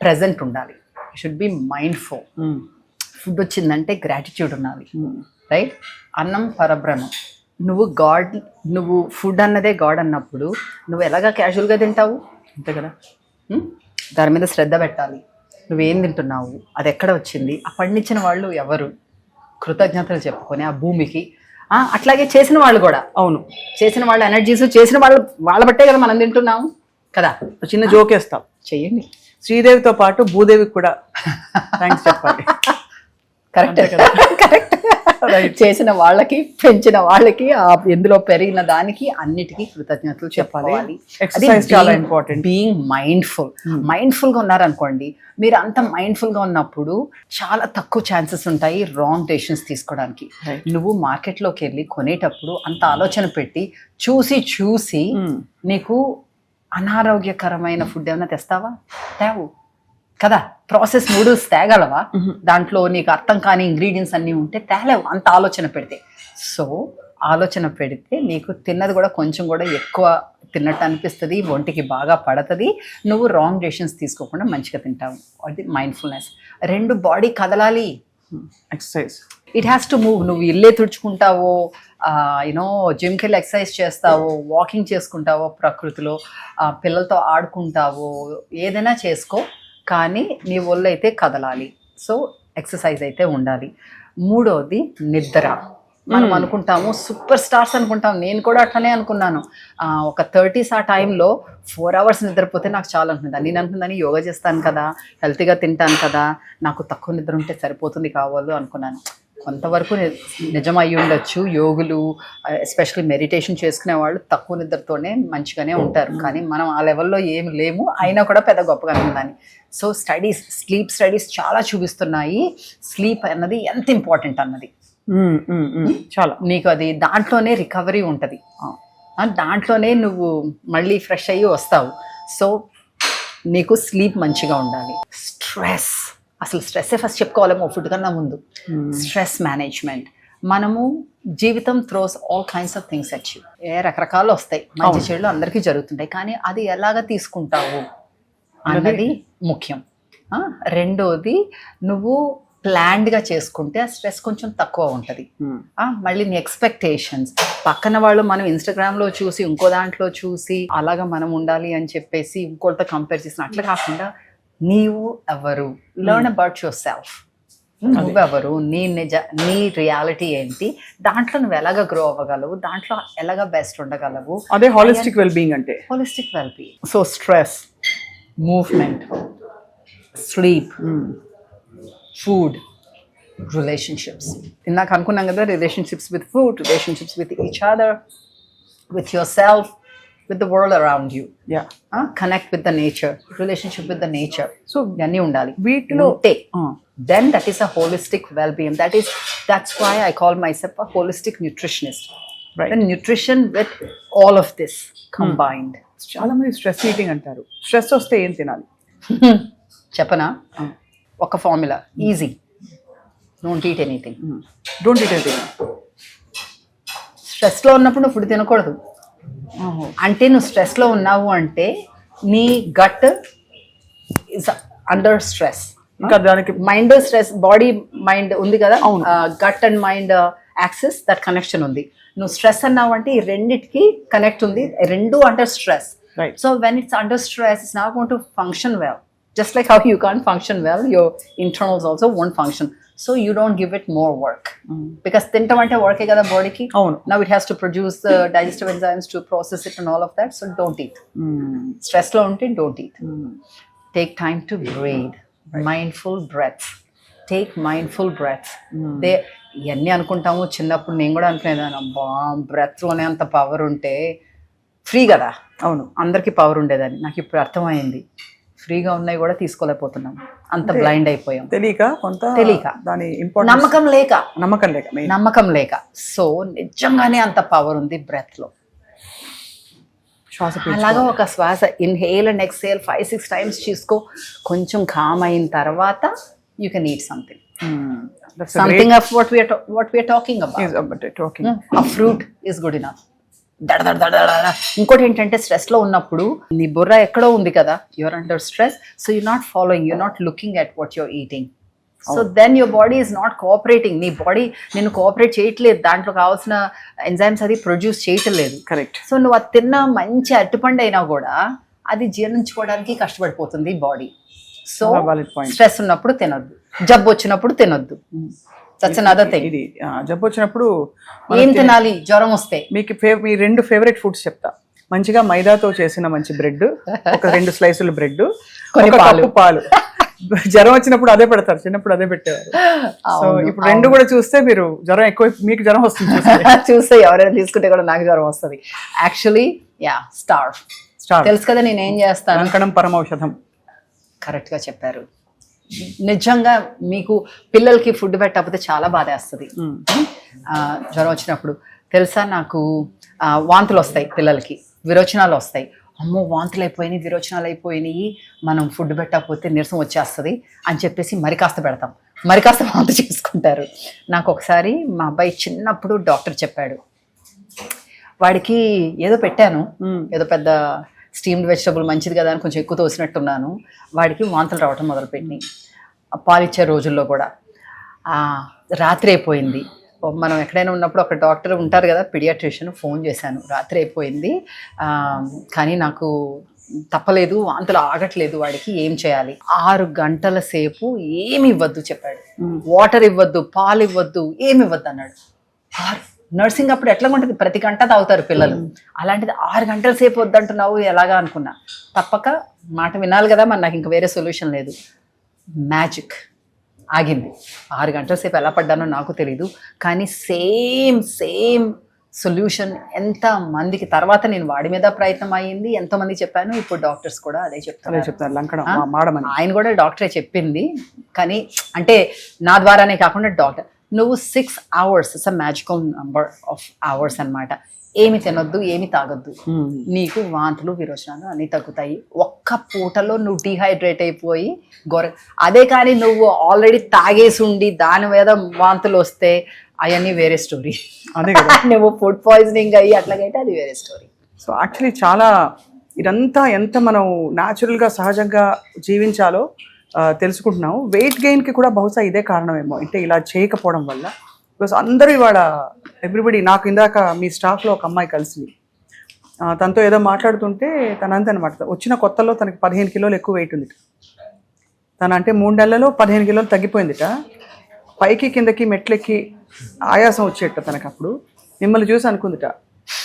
Speaker 2: ప్రెజెంట్ ఉండాలి, షుడ్ బి మైండ్ఫుల్. ఫుడ్ వచ్చిందంటే గ్రాటిట్యూడ్ ఉండాలి, రైట్? అన్నం పరబ్రహ్మం. నువ్వు ఫుడ్ అన్నదే గాడ్ అన్నప్పుడు నువ్వు ఎలాగా క్యాజువల్గా తింటావు,
Speaker 1: అంతే కదా.
Speaker 2: దాని మీద శ్రద్ధ పెట్టాలి. నువ్వేం తింటున్నావు, అది ఎక్కడ వచ్చింది, ఆ పండించిన వాళ్ళు ఎవరు, కృతజ్ఞతలు చెప్పుకొని ఆ భూమికి. అట్లాగే చేసిన వాళ్ళు కూడా,
Speaker 1: అవును,
Speaker 2: చేసిన వాళ్ళ ఎనర్జీస్, చేసిన వాళ్ళ బట్టే కదా మనం తింటున్నాము కదా.
Speaker 1: చిన్న జోకేస్తాం,
Speaker 2: చెయ్యండి.
Speaker 1: శ్రీదేవితో పాటు భూదేవికి కూడా థ్యాంక్స్ చెప్పాలి.
Speaker 2: Correct correct. చేసిన వాళ్ళకి, పెంచిన వాళ్ళకి, ఎందులో పెరిగిన దానికి అన్నిటికీ కృతజ్ఞతలు చెప్పాలి.
Speaker 1: ఎక్సర్సైజ్ చాలా ఇంపార్టెంట్.
Speaker 2: బీయింగ్ మైండ్ఫుల్ గా ఉన్నారనుకోండి, మీరు అంత మైండ్ఫుల్ గా ఉన్నప్పుడు చాలా తక్కువ ఛాన్సెస్ ఉంటాయి రాంగ్ డెసిషన్స్ తీసుకోవడానికి. నువ్వు మార్కెట్లోకి వెళ్ళి కొనేటప్పుడు అంత ఆలోచన పెట్టి చూసి నీకు అనారోగ్యకరమైన ఫుడ్ ఏమైనా తెస్తావా? తేవు కదా. ప్రాసెస్ నూడిల్స్ తేగలవా? దాంట్లో నీకు అర్థం కాని ఇంగ్రీడియంట్స్ అన్నీ ఉంటే తేలేవు, అంత ఆలోచన పెడితే. సో ఆలోచన పెడితే నీకు తిన్నది కూడా కొంచెం కూడా ఎక్కువ తిన్నట్టు అనిపిస్తుంది, ఒంటికి బాగా పడుతుంది, నువ్వు రాంగ్ డెసిషన్స్ తీసుకోకుండా మంచిగా తింటావు. అది మైండ్ఫుల్నెస్. 2 బాడీ కదలాలి,
Speaker 1: exercise.
Speaker 2: It has to move. నువ్వు ఇల్లే తుడుచుకుంటావో, జిమ్కి వెళ్ళి ఎక్సర్సైజ్ చేస్తావో, వాకింగ్ చేసుకుంటావో, ప్రకృతిలో పిల్లలతో ఆడుకుంటావో, ఏదైనా చేసుకో, కానీ నీ ఒళ్ళు అయితే కదలాలి. సో ఎక్సర్సైజ్ అయితే ఉండాలి. 3వది నిద్ర. మనం అనుకుంటాము సూపర్ స్టార్స్ అనుకుంటాం, నేను కూడా అట్లనే అనుకున్నాను. ఒక 30s ఆ టైంలో 4 hours నిద్రపోతే నాకు చాలా అనుకుంటాను. నేను అనుకున్నాను యోగా చేస్తాను కదా, హెల్తీగా తింటాను కదా, నాకు తక్కువ నిద్ర ఉంటే సరిపోతుంది కావాలి అనుకున్నాను. కొంతవరకు నిజం అయ్యి ఉండొచ్చు. యోగులు ఎస్పెషల్లీ మెడిటేషన్ చేసుకునే వాళ్ళు తక్కువ నిద్రతోనే మంచిగానే ఉంటారు, కానీ మనం ఆ లెవెల్లో ఏమి లేము, అయినా కూడా పెద్ద గొప్పగా అనుకుందాన్ని. సో స్లీప్ స్టడీస్ చాలా చూపిస్తున్నాయి స్లీప్ అన్నది ఎంత ఇంపార్టెంట్ అన్నది.
Speaker 1: చాలా
Speaker 2: నీకు అది దాంట్లోనే రికవరీ ఉంటుంది, దాంట్లోనే నువ్వు మళ్ళీ ఫ్రెష్ అయ్యి వస్తావు. సో నీకు స్లీప్ మంచిగా ఉండాలి. అసలు స్ట్రెస్ ఫస్ట్ చెప్పుకోవాలేమో ఫుడ్ కన్నా ముందు. Stress management. మనము జీవితం throws all kinds of things at you. రకరకాలు వస్తాయి, మంచి చెడులు అందరికీ జరుగుతుంటాయి, కానీ అది ఎలాగ తీసుకుంటావు అన్నది ముఖ్యం. 2వది నువ్వు ప్లాన్డ్గా చేసుకుంటే ఆ స్ట్రెస్ కొంచెం తక్కువ ఉంటుంది. మళ్ళీ నీ ఎక్స్పెక్టేషన్స్, పక్కన వాళ్ళు మనం ఇన్స్టాగ్రామ్లో చూసి ఇంకో దాంట్లో చూసి అలాగా మనం ఉండాలి అని చెప్పేసి ఇంకోటితో కంపేర్ చేసిన అట్లా కాకుండా నీవు ఎవరు, లెర్న్ అబౌట్ యువర్ సెల్ఫ్. నువ్వెవరు, నీ రియాలిటీ ఏంటి, దాంట్లో నువ్వు ఎలాగ గ్రో అవ్వగలవు, దాంట్లో ఎలాగ బెస్ట్ ఉండగలవు.
Speaker 1: అదే హాలిస్టిక్ వెల్బీయింగ్ అంటే.
Speaker 2: Holistic wellbeing. So stress, movement, sleep, food, relationships. ఇందాక అనుకున్నాం కదా, relationships with food, relationships with each other, with your self, with the world around you.
Speaker 1: Yeah.
Speaker 2: Connect with the nature, relationship with the nature. So iyanni undali
Speaker 1: veetlo.
Speaker 2: Then that is a holistic well-being. That's why I call myself a holistic nutritionist.
Speaker 1: Right.
Speaker 2: The nutrition with all of this combined.
Speaker 1: చాలా మంది స్ట్రెస్ ఈటింగ్ అంటారు. స్ట్రెస్ వస్తే ఏం తినాలి
Speaker 2: చెప్పనా? ఒక formula, easy. Don't eat anything. స్ట్రెస్లో ఉన్నప్పుడు నువ్వు ఫుడ్ తినకూడదు. అంటే నువ్వు స్ట్రెస్లో ఉన్నావు అంటే నీ గట్ ఇస్ అండర్ స్ట్రెస్.
Speaker 1: ఇంకా దానికి
Speaker 2: మైండ్ స్ట్రెస్, బాడీ మైండ్ ఉంది కదా, gut and mind axis that connection ఉంది. నువ్వు స్ట్రెస్ అన్నావు అంటే ఈ రెండిటికి కనెక్ట్ ఉంది, రెండు under stress.
Speaker 1: Right.
Speaker 2: So when it's under stress, it's not going to function well. Just like how you can't function well, your internals also won't function. So you don't give it more work. Because తింటాం అంటే వర్కే కదా బాడీకి.
Speaker 1: అవును.
Speaker 2: Now it has to produce the digestive enzymes to process it and all of that. So don't eat. Stress లో ఉంటే don't eat. Take time to breathe. Mindful breaths. Take mindful breaths. ఇవన్నీ అనుకుంటాము. చిన్నప్పుడు నేను కూడా అనుకునేదాన్ని, అబ్బా బ్రెత్లోనే అంత పవర్ ఉంటే ఫ్రీ కదా.
Speaker 1: అవును,
Speaker 2: అందరికీ పవర్ ఉండేదని. నాకు ఇప్పుడు అర్థమైంది, ఫ్రీగా ఉన్నాయి కూడా తీసుకోలేకపోతున్నాం, అంత బ్లైండ్ అయిపోయాం. తెలియక
Speaker 1: దాని
Speaker 2: నమ్మకం లేక. సో నిజంగానే అంత పవర్ ఉంది బ్రెత్ లో. అలాగా ఒక శ్వాస ఇన్హేల్ అండ్ ఎక్స్హేల్ 5-6 times తీసుకో. కొంచెం కామ్ అయిన తర్వాత you can eat something. Something of what we're talking about. A fruit is good enough. ఇంకోటి ఏంటంటే స్ట్రెస్ లో ఉన్నప్పుడు నీ బుర్ర ఎక్కడో ఉంది కదా, you're under stress, so you not following, you're not looking at what you're eating. So then your body is not cooperating. నీ బాడీ నిన్ను కోఆపరేట్ చేయట్లేదు, దాంట్లో కావాల్సిన ఎంజైమ్స్ అది ప్రొడ్యూస్ చేయటం లేదు.
Speaker 1: కరెక్ట్.
Speaker 2: సో నువ్వు అది తిన్న మంచి అరటిపండు అయినా కూడా అది జీర్ణించుకోవడానికి కష్టపడిపోతుంది బాడీ. సో స్ట్రెస్ ఉన్నప్పుడు తినొద్దు, జబ్బు వచ్చినప్పుడు తినొద్దు. That's another thing.
Speaker 1: ఇది జబ్బు వచ్చినప్పుడు
Speaker 2: ఏం తినాలి? జ్వరం వస్తే
Speaker 1: మీకు మీ 2 ఫేవరెట్ ఫుడ్స్ చెప్తా. మంచిగా మైదాతో చేసిన మంచి బ్రెడ్, ఒక 2 slices బ్రెడ్, ఒక పాలు. జ్వరం వచ్చినప్పుడు అదే పెడతారు, చిన్నప్పుడు అదే పెట్టేవారు. సో ఇప్పుడు 2 కూడా చూస్తే మీరు జ్వరం ఎక్కువ, మీకు జ్వరం వస్తుంది
Speaker 2: చూస్తే ఎవరైనా తీసుకుంటే కూడా నాకు జ్వరం వస్తుంది. యాక్చువల్లీ స్టార్ తెలుసు కదా నేను ఏం చేస్తాను.
Speaker 1: అంకణం పరమౌషధం.
Speaker 2: కరెక్ట్ గా చెప్పారు. నిజంగా మీకు పిల్లలకి ఫుడ్ పెట్టకపోతే చాలా బాధ వేస్తుంది. జ్వరం వచ్చినప్పుడు తెలుసా, నాకు వాంతులు వస్తాయి, పిల్లలకి విరోచనాలు వస్తాయి. అమ్మో వాంతులు అయిపోయినాయి, విరోచనాలు అయిపోయినాయి, మనం ఫుడ్ పెట్టకపోతే నీరసం వచ్చేస్తుంది అని చెప్పేసి మరి కాస్త పెడతాం, మరి కాస్త వాంతు చేసుకుంటారు. నాకు ఒకసారి మా అబ్బాయి చిన్నప్పుడు డాక్టర్ చెప్పాడు, వాడికి ఏదో పెట్టాను, ఏదో పెద్ద స్టీమ్డ్ వెజిటబుల్ మంచిది కదా అని కొంచెం ఎక్కువ తోసినట్టున్నాను, వాడికి వాంతులు రావటం మొదలుపెట్టినాయి. పాలిచ్చే రోజుల్లో కూడా. రాత్రి అయిపోయింది, మనం ఎక్కడైనా ఉన్నప్పుడు ఒక డాక్టర్ ఉంటారు కదా, పీడియాట్రిషియన్, ఫోన్ చేశాను, రాత్రి అయిపోయింది కానీ నాకు తప్పలేదు, వాంతులు ఆగట్లేదు, వాడికి ఏం చేయాలి? 6 గంటల సేపు ఏమి ఇవ్వద్దు చెప్పాడు. వాటర్ ఇవ్వద్దు, పాలు ఇవ్వద్దు, ఏమి ఇవ్వద్దు అన్నాడు. నర్సింగ్ అప్పుడు ఎట్లా ఉంటుంది, ప్రతి గంట తాగుతారు పిల్లలు, అలాంటిది 6 గంటల సేపు వద్దంటున్నావు ఎలాగా అనుకున్నా. తప్పక మాట వినాలి కదా, మరి నాకు ఇంకా వేరే సొల్యూషన్ లేదు. మ్యాజిక్ ఆగింది. 6 గంటల సేపు ఎలా పడ్డానో నాకు తెలీదు, కానీ సేమ్ సొల్యూషన్ ఎంత మందికి. తర్వాత నేను వాడి మీద ప్రయత్నం అయ్యింది, ఎంతోమంది చెప్పాను, ఇప్పుడు డాక్టర్స్ కూడా అదే చెప్తారు. ఆయన కూడా డాక్టరే చెప్పింది, కానీ అంటే నా ద్వారానే కాకుండా డాక్టర్. నువ్వు 6 hours, it's a magical number of hours అన్నమాట. ఏమి తినొద్దు, ఏమి తాగొద్దు, నీకు వాంతులు విరోచనాలు అన్నీ తగ్గుతాయి. ఒక్క పూటలో నువ్వు డీహైడ్రేట్ అయిపోయి అదే కానీ నువ్వు ఆల్రెడీ తాగేసి ఉండి దాని మీద వాంతులు వస్తే అవన్నీ వేరే స్టోరీ. అదే కదా, నువ్వు ఫుడ్ పాయిజనింగ్ అయ్యి అట్లాగైతే అది వేరే స్టోరీ.
Speaker 1: సో యాక్చువల్లీ చాలా ఇదంతా ఎంత మనం న్యాచురల్గా సహజంగా జీవించాలో తెలుసుకుంటున్నాం. వెయిట్ గెయిన్కి కూడా బహుశా ఇదే కారణమేమో, అంటే ఇలా చేయకపోవడం వల్ల. బికాస్ అందరూ ఇవాళ ఎవ్రీబడి, నాకు ఇందాక మీ స్టాఫ్లో ఒక అమ్మాయి కలిసింది, తనతో ఏదో మాట్లాడుతుంటే తనంతే అనమాట, వచ్చిన కొత్తలో తనకి 15 కిలోలు ఎక్కువ వెయిట్ ఉంది. తను అంటే 3 నెలల్లో 15 కిలోలు తగ్గిపోయిందిట. పైకి కిందకి మెట్లెక్కి ఆయాసం వచ్చేట తనకు. అప్పుడు మిమ్మల్ని చూసి అనుకుందిట,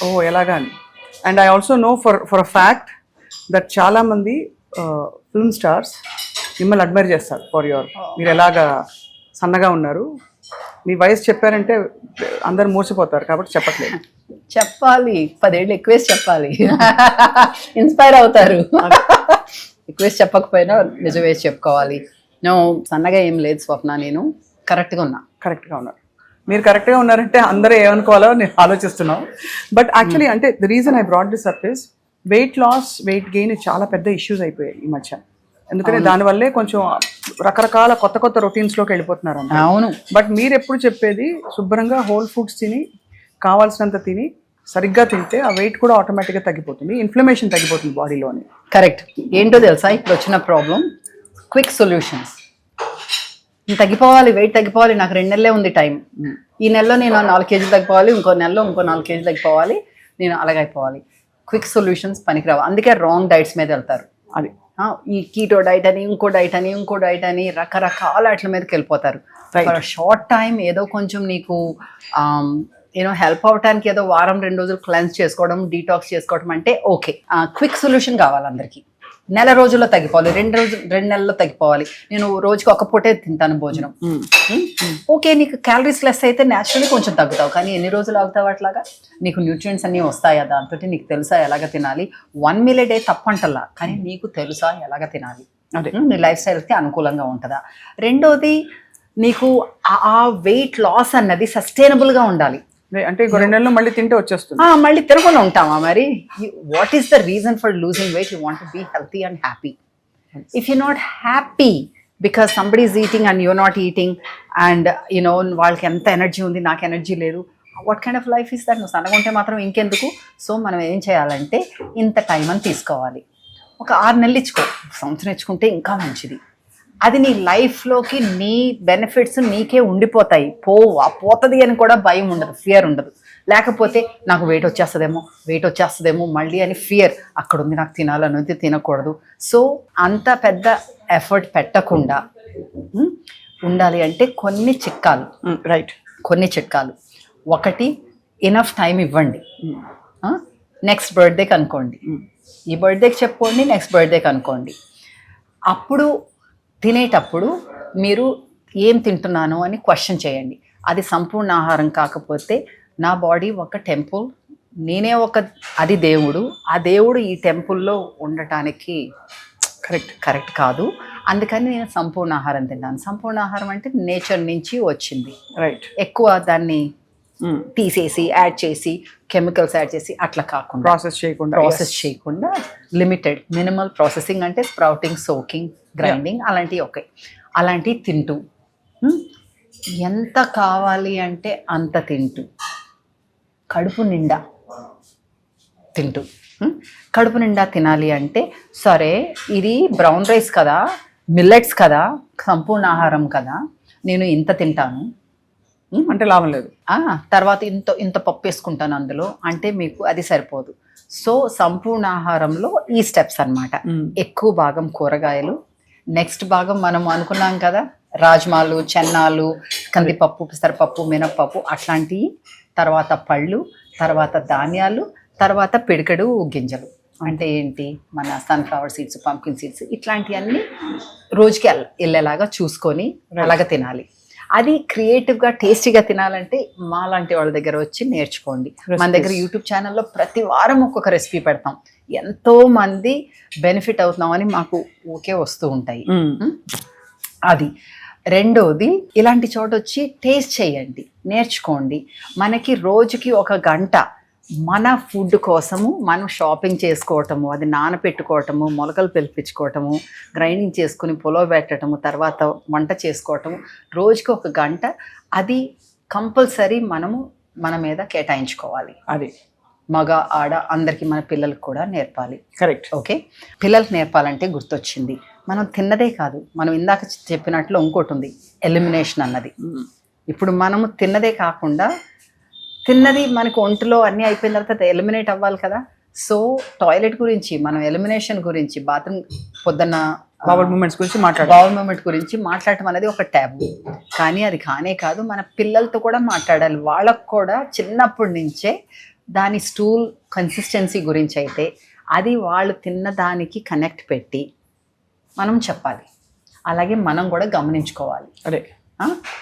Speaker 1: ఓ ఎలాగా అని. And I also know for a fact that చాలామంది ఫిల్మ్ స్టార్స్ మిమ్మల్ని అడ్మైర్ చేస్తారు ఫర్ మీరు ఎలాగా సన్నగా ఉన్నారు. మీ వయసు చెప్పారంటే అందరు మూసిపోతారు, కాబట్టి చెప్పట్లేదు.
Speaker 2: చెప్పాలి, 10 ఏళ్ళు ఎక్కువేసి చెప్పాలి, ఇన్స్పైర్ అవుతారు. ఎక్కువేసి చెప్పకపోయినా నిజం వేసి చెప్పుకోవాలి. నువ్వు సన్నగా ఏం లేదు స్వప్న, నేను కరెక్ట్గా ఉన్నారు. మీరు కరెక్ట్గా ఉన్నారంటే అందరూ ఏమనుకోవాలో నేను ఆలోచిస్తున్నాను. బట్ యాక్చువల్లీ అంటే the reason I brought this up is weight loss, weight gain చాలా పెద్ద ఇష్యూస్ అయిపోయాయి ఈ మధ్య. ఎందుకంటే దానివల్లే కొంచెం రకరకాల కొత్త రొటీన్స్లోకి వెళ్ళిపోతున్నారు. అవును.
Speaker 1: బట్ మీరు ఎప్పుడు చెప్పేది శుభ్రంగా హోల్ ఫుడ్స్ తిని, కావాల్సినంత తిని, సరిగ్గా తింటే ఆ వెయిట్ కూడా ఆటోమేటిక్గా తగ్గిపోతుంది, ఇన్ఫ్లమేషన్ తగ్గిపోతుంది బాడీలోని.
Speaker 2: కరెక్ట్. ఏంటో తెలుసా ఇప్పుడు వచ్చిన ప్రాబ్లం? Quick solutions. తగ్గిపోవాలి, వెయిట్ తగ్గిపోవాలి, నాకు 2 నెలలే ఉంది టైం, ఈ నెలలో నేను 4 కేజీలు తగ్గిపోవాలి, ఇంకో నెలలో ఇంకో 4 కేజీలు తగ్గిపోవాలి, నేను అలాగైపోవాలి. క్విక్ సొల్యూషన్స్ పనికిరావు. అందుకే రాంగ్ డైట్స్ మీద వెళ్తారు.
Speaker 1: అది
Speaker 2: ఈ కీటో డైట్ అని, ఇంకో డైట్ అని రకరకాల వాటి మీదకి వెళ్ళిపోతారు. ఫర్ షార్ట్ టైం ఏదో కొంచెం నీకు హెల్ప్ అవడానికి ఏదో వారం 2 రోజులు క్లెన్స్ చేసుకోవడం, డీటాక్స్ చేసుకోవడం అంటే ఓకే. క్విక్ సొల్యూషన్ కావాలి అందరికి. నెల రోజుల్లో తగ్గిపోవాలి, 2 నెలల్లో తగ్గిపోవాలి, నేను రోజుకి ఒక పూటే తింటాను భోజనం. ఓకే, నీకు క్యాలరీస్ లెస్ అయితే న్యాచురల్లీ కొంచెం తగ్గుతావు, కానీ ఎన్ని రోజులు ఆగుతావు అట్లాగా? నీకు న్యూట్రియంట్స్ అన్నీ వస్తాయా దాంతో? నీకు తెలుసా ఎలాగ తినాలి? 1 మీల్ డే తప్పంటల్లా, కానీ నీకు తెలుసా ఎలాగ తినాలి? అదే నీ లైఫ్ స్టైల్కి అనుకూలంగా ఉంటుందా? రెండోది, నీకు ఆ వెయిట్ లాస్ అన్నది సస్టైనబుల్గా ఉండాలి.
Speaker 1: అంటే 2 నెలలు మళ్ళీ తింటే వచ్చేస్తుంది.
Speaker 2: మళ్ళీ తినకుండా ఉంటామా మరి? What is the reason for losing weight? You want to be healthy and happy. If you not happy because somebody is eating and you're not eating and వాళ్ళకి ఎంత ఎనర్జీ ఉంది, నాకు ఎనర్జీ లేదు, what kind of life is that? నువ్వు సన్నగుంటే మాత్రం ఇంకెందుకు? సో మనం ఏం చేయాలంటే ఇంత టైం అని తీసుకోవాలి. ఒక 6 నెలలు ఇచ్చుకో, సంవత్సరం ఇచ్చుకుంటే ఇంకా మంచిది. అది నీ లైఫ్లోకి నీ బెనిఫిట్స్ నీకే ఉండిపోతాయి. పోతుంది అని కూడా భయం ఉండదు, ఫియర్ ఉండదు. లేకపోతే నాకు వెయిట్ వచ్చేస్తుందేమో మళ్ళీ అని ఫియర్ అక్కడ ఉంది, నాకు తినాలనేది తినకూడదు. సో అంత పెద్ద ఎఫర్ట్ పెట్టకుండా ఉండాలి అంటే కొన్ని చిట్కాలు.
Speaker 1: రైట్,
Speaker 2: కొన్ని చిట్కాలు. ఒకటి, ఇనఫ్ టైం ఇవ్వండి. నెక్స్ట్ బర్త్డేకి అనుకోండి, ఈ బర్త్డేకి చెప్పుకోండి, నెక్స్ట్ బర్త్డేకి అనుకోండి. అప్పుడు తినేటప్పుడు మీరు ఏం తింటున్నాను అని క్వశ్చన్ చేయండి. అది సంపూర్ణ ఆహారం కాకపోతే, నా బాడీ ఒక టెంపుల్, నేనే అది దేవుడు, ఆ దేవుడు ఈ టెంపుల్లో ఉండటానికి కరెక్ట్ కాదు, అందుకని నేను సంపూర్ణ ఆహారం తిన్నాను. సంపూర్ణ ఆహారం అంటే నేచర్ నుంచి వచ్చింది. రైట్, ఎక్కువ దాన్ని తీసేసి యాడ్ చేసి కెమికల్స్ యాడ్ చేసి అట్లా కాకుండా, ప్రాసెస్ చేయకుండా లిమిటెడ్ మినిమల్ ప్రాసెసింగ్, అంటే స్ప్రౌటింగ్, సోకింగ్, గ్రైండింగ్, అలాంటివి ఓకే. అలాంటివి తింటూ ఎంత కావాలి అంటే అంత తింటూ, కడుపు నిండా తింటూ. కడుపు నిండా తినాలి అంటే, సరే ఇది బ్రౌన్ రైస్ కదా, మిల్లెట్స్ కదా, సంపూర్ణ ఆహారం కదా, నేను ఇంత తింటాను
Speaker 1: అంటే లాభం లేదు.
Speaker 2: తర్వాత ఇంత పప్పు వేసుకుంటాను అందులో అంటే మీకు అది సరిపోదు. సో సంపూర్ణ ఆహారంలో ఈ స్టెప్స్ అన్నమాట. ఎక్కువ భాగం కూరగాయలు, నెక్స్ట్ భాగం మనం అనుకున్నాం కదా రాజ్మాలు, చెన్నాలు, కందిపప్పు, పెసరపప్పు, మినప్పప్పు అట్లాంటివి, తర్వాత పళ్ళు, తర్వాత ధాన్యాలు, తర్వాత పిడికెడు గింజలు. అంటే ఏంటి, మన సన్ఫ్లవర్ సీడ్స్, పంకిన్ సీడ్స్, ఇట్లాంటివన్నీ రోజుకి వెళ్ళేలాగా చూసుకొని అలాగ తినాలి. అది క్రియేటివ్గా టేస్టీగా తినాలంటే మా లాంటి వాళ్ళ దగ్గర వచ్చి నేర్చుకోండి. మన దగ్గర యూట్యూబ్ ఛానల్లో ప్రతి వారం ఒక్కొక్క రెసిపీ పెడతాం. ఎంతో మంది బెనిఫిట్ అవుతున్నామని మాకు ఓకే వస్తూ ఉంటాయి. అది రెండోది, ఇలాంటి చోట వచ్చి టేస్ట్ చేయండి, నేర్చుకోండి. మనకి రోజుకి 1 గంట మన ఫుడ్ కోసము మనం షాపింగ్ చేసుకోవటము, అది నానపెట్టుకోవటము, మొలకలు పిలిపించుకోవటము, గ్రైండింగ్ చేసుకుని పొలో పెట్టడము, తర్వాత వంట చేసుకోవటము, రోజుకి 1 గంట అది కంపల్సరీ మనము మన మీద కేటాయించుకోవాలి. అది మగ ఆడ అందరికీ, మన పిల్లలకు కూడా నేర్పాలి. Correct, okay. పిల్లలకు నేర్పాలంటే గుర్తొచ్చింది, మనం తిన్నదే కాదు, మనం ఇందాక చెప్పినట్లు ఇంకోటి ఉంది, ఎలిమినేషన్ అన్నది. ఇప్పుడు మనము తిన్నదే కాకుండా, తిన్నది మనకు ఒంటిలో అన్నీ అయిపోయిన తర్వాత ఎలిమినేట్ అవ్వాలి కదా. సో టాయిలెట్ గురించి, మనం ఎలిమినేషన్ గురించి, బాత్రూమ్ పొద్దున్న బౌల్ మూమెంట్ గురించి మాట్లాడటం అనేది ఒక ట్యాబు. కానీ అది కానే కాదు, మన పిల్లలతో కూడా మాట్లాడాలి. వాళ్ళకు కూడా చిన్నప్పటి నుంచే దాని స్టూల్ కన్సిస్టెన్సీ గురించి అయితే అది వాళ్ళు తిన్న దానికి కనెక్ట్ పెట్టి మనం చెప్పాలి. అలాగే మనం కూడా గమనించుకోవాలి. అదే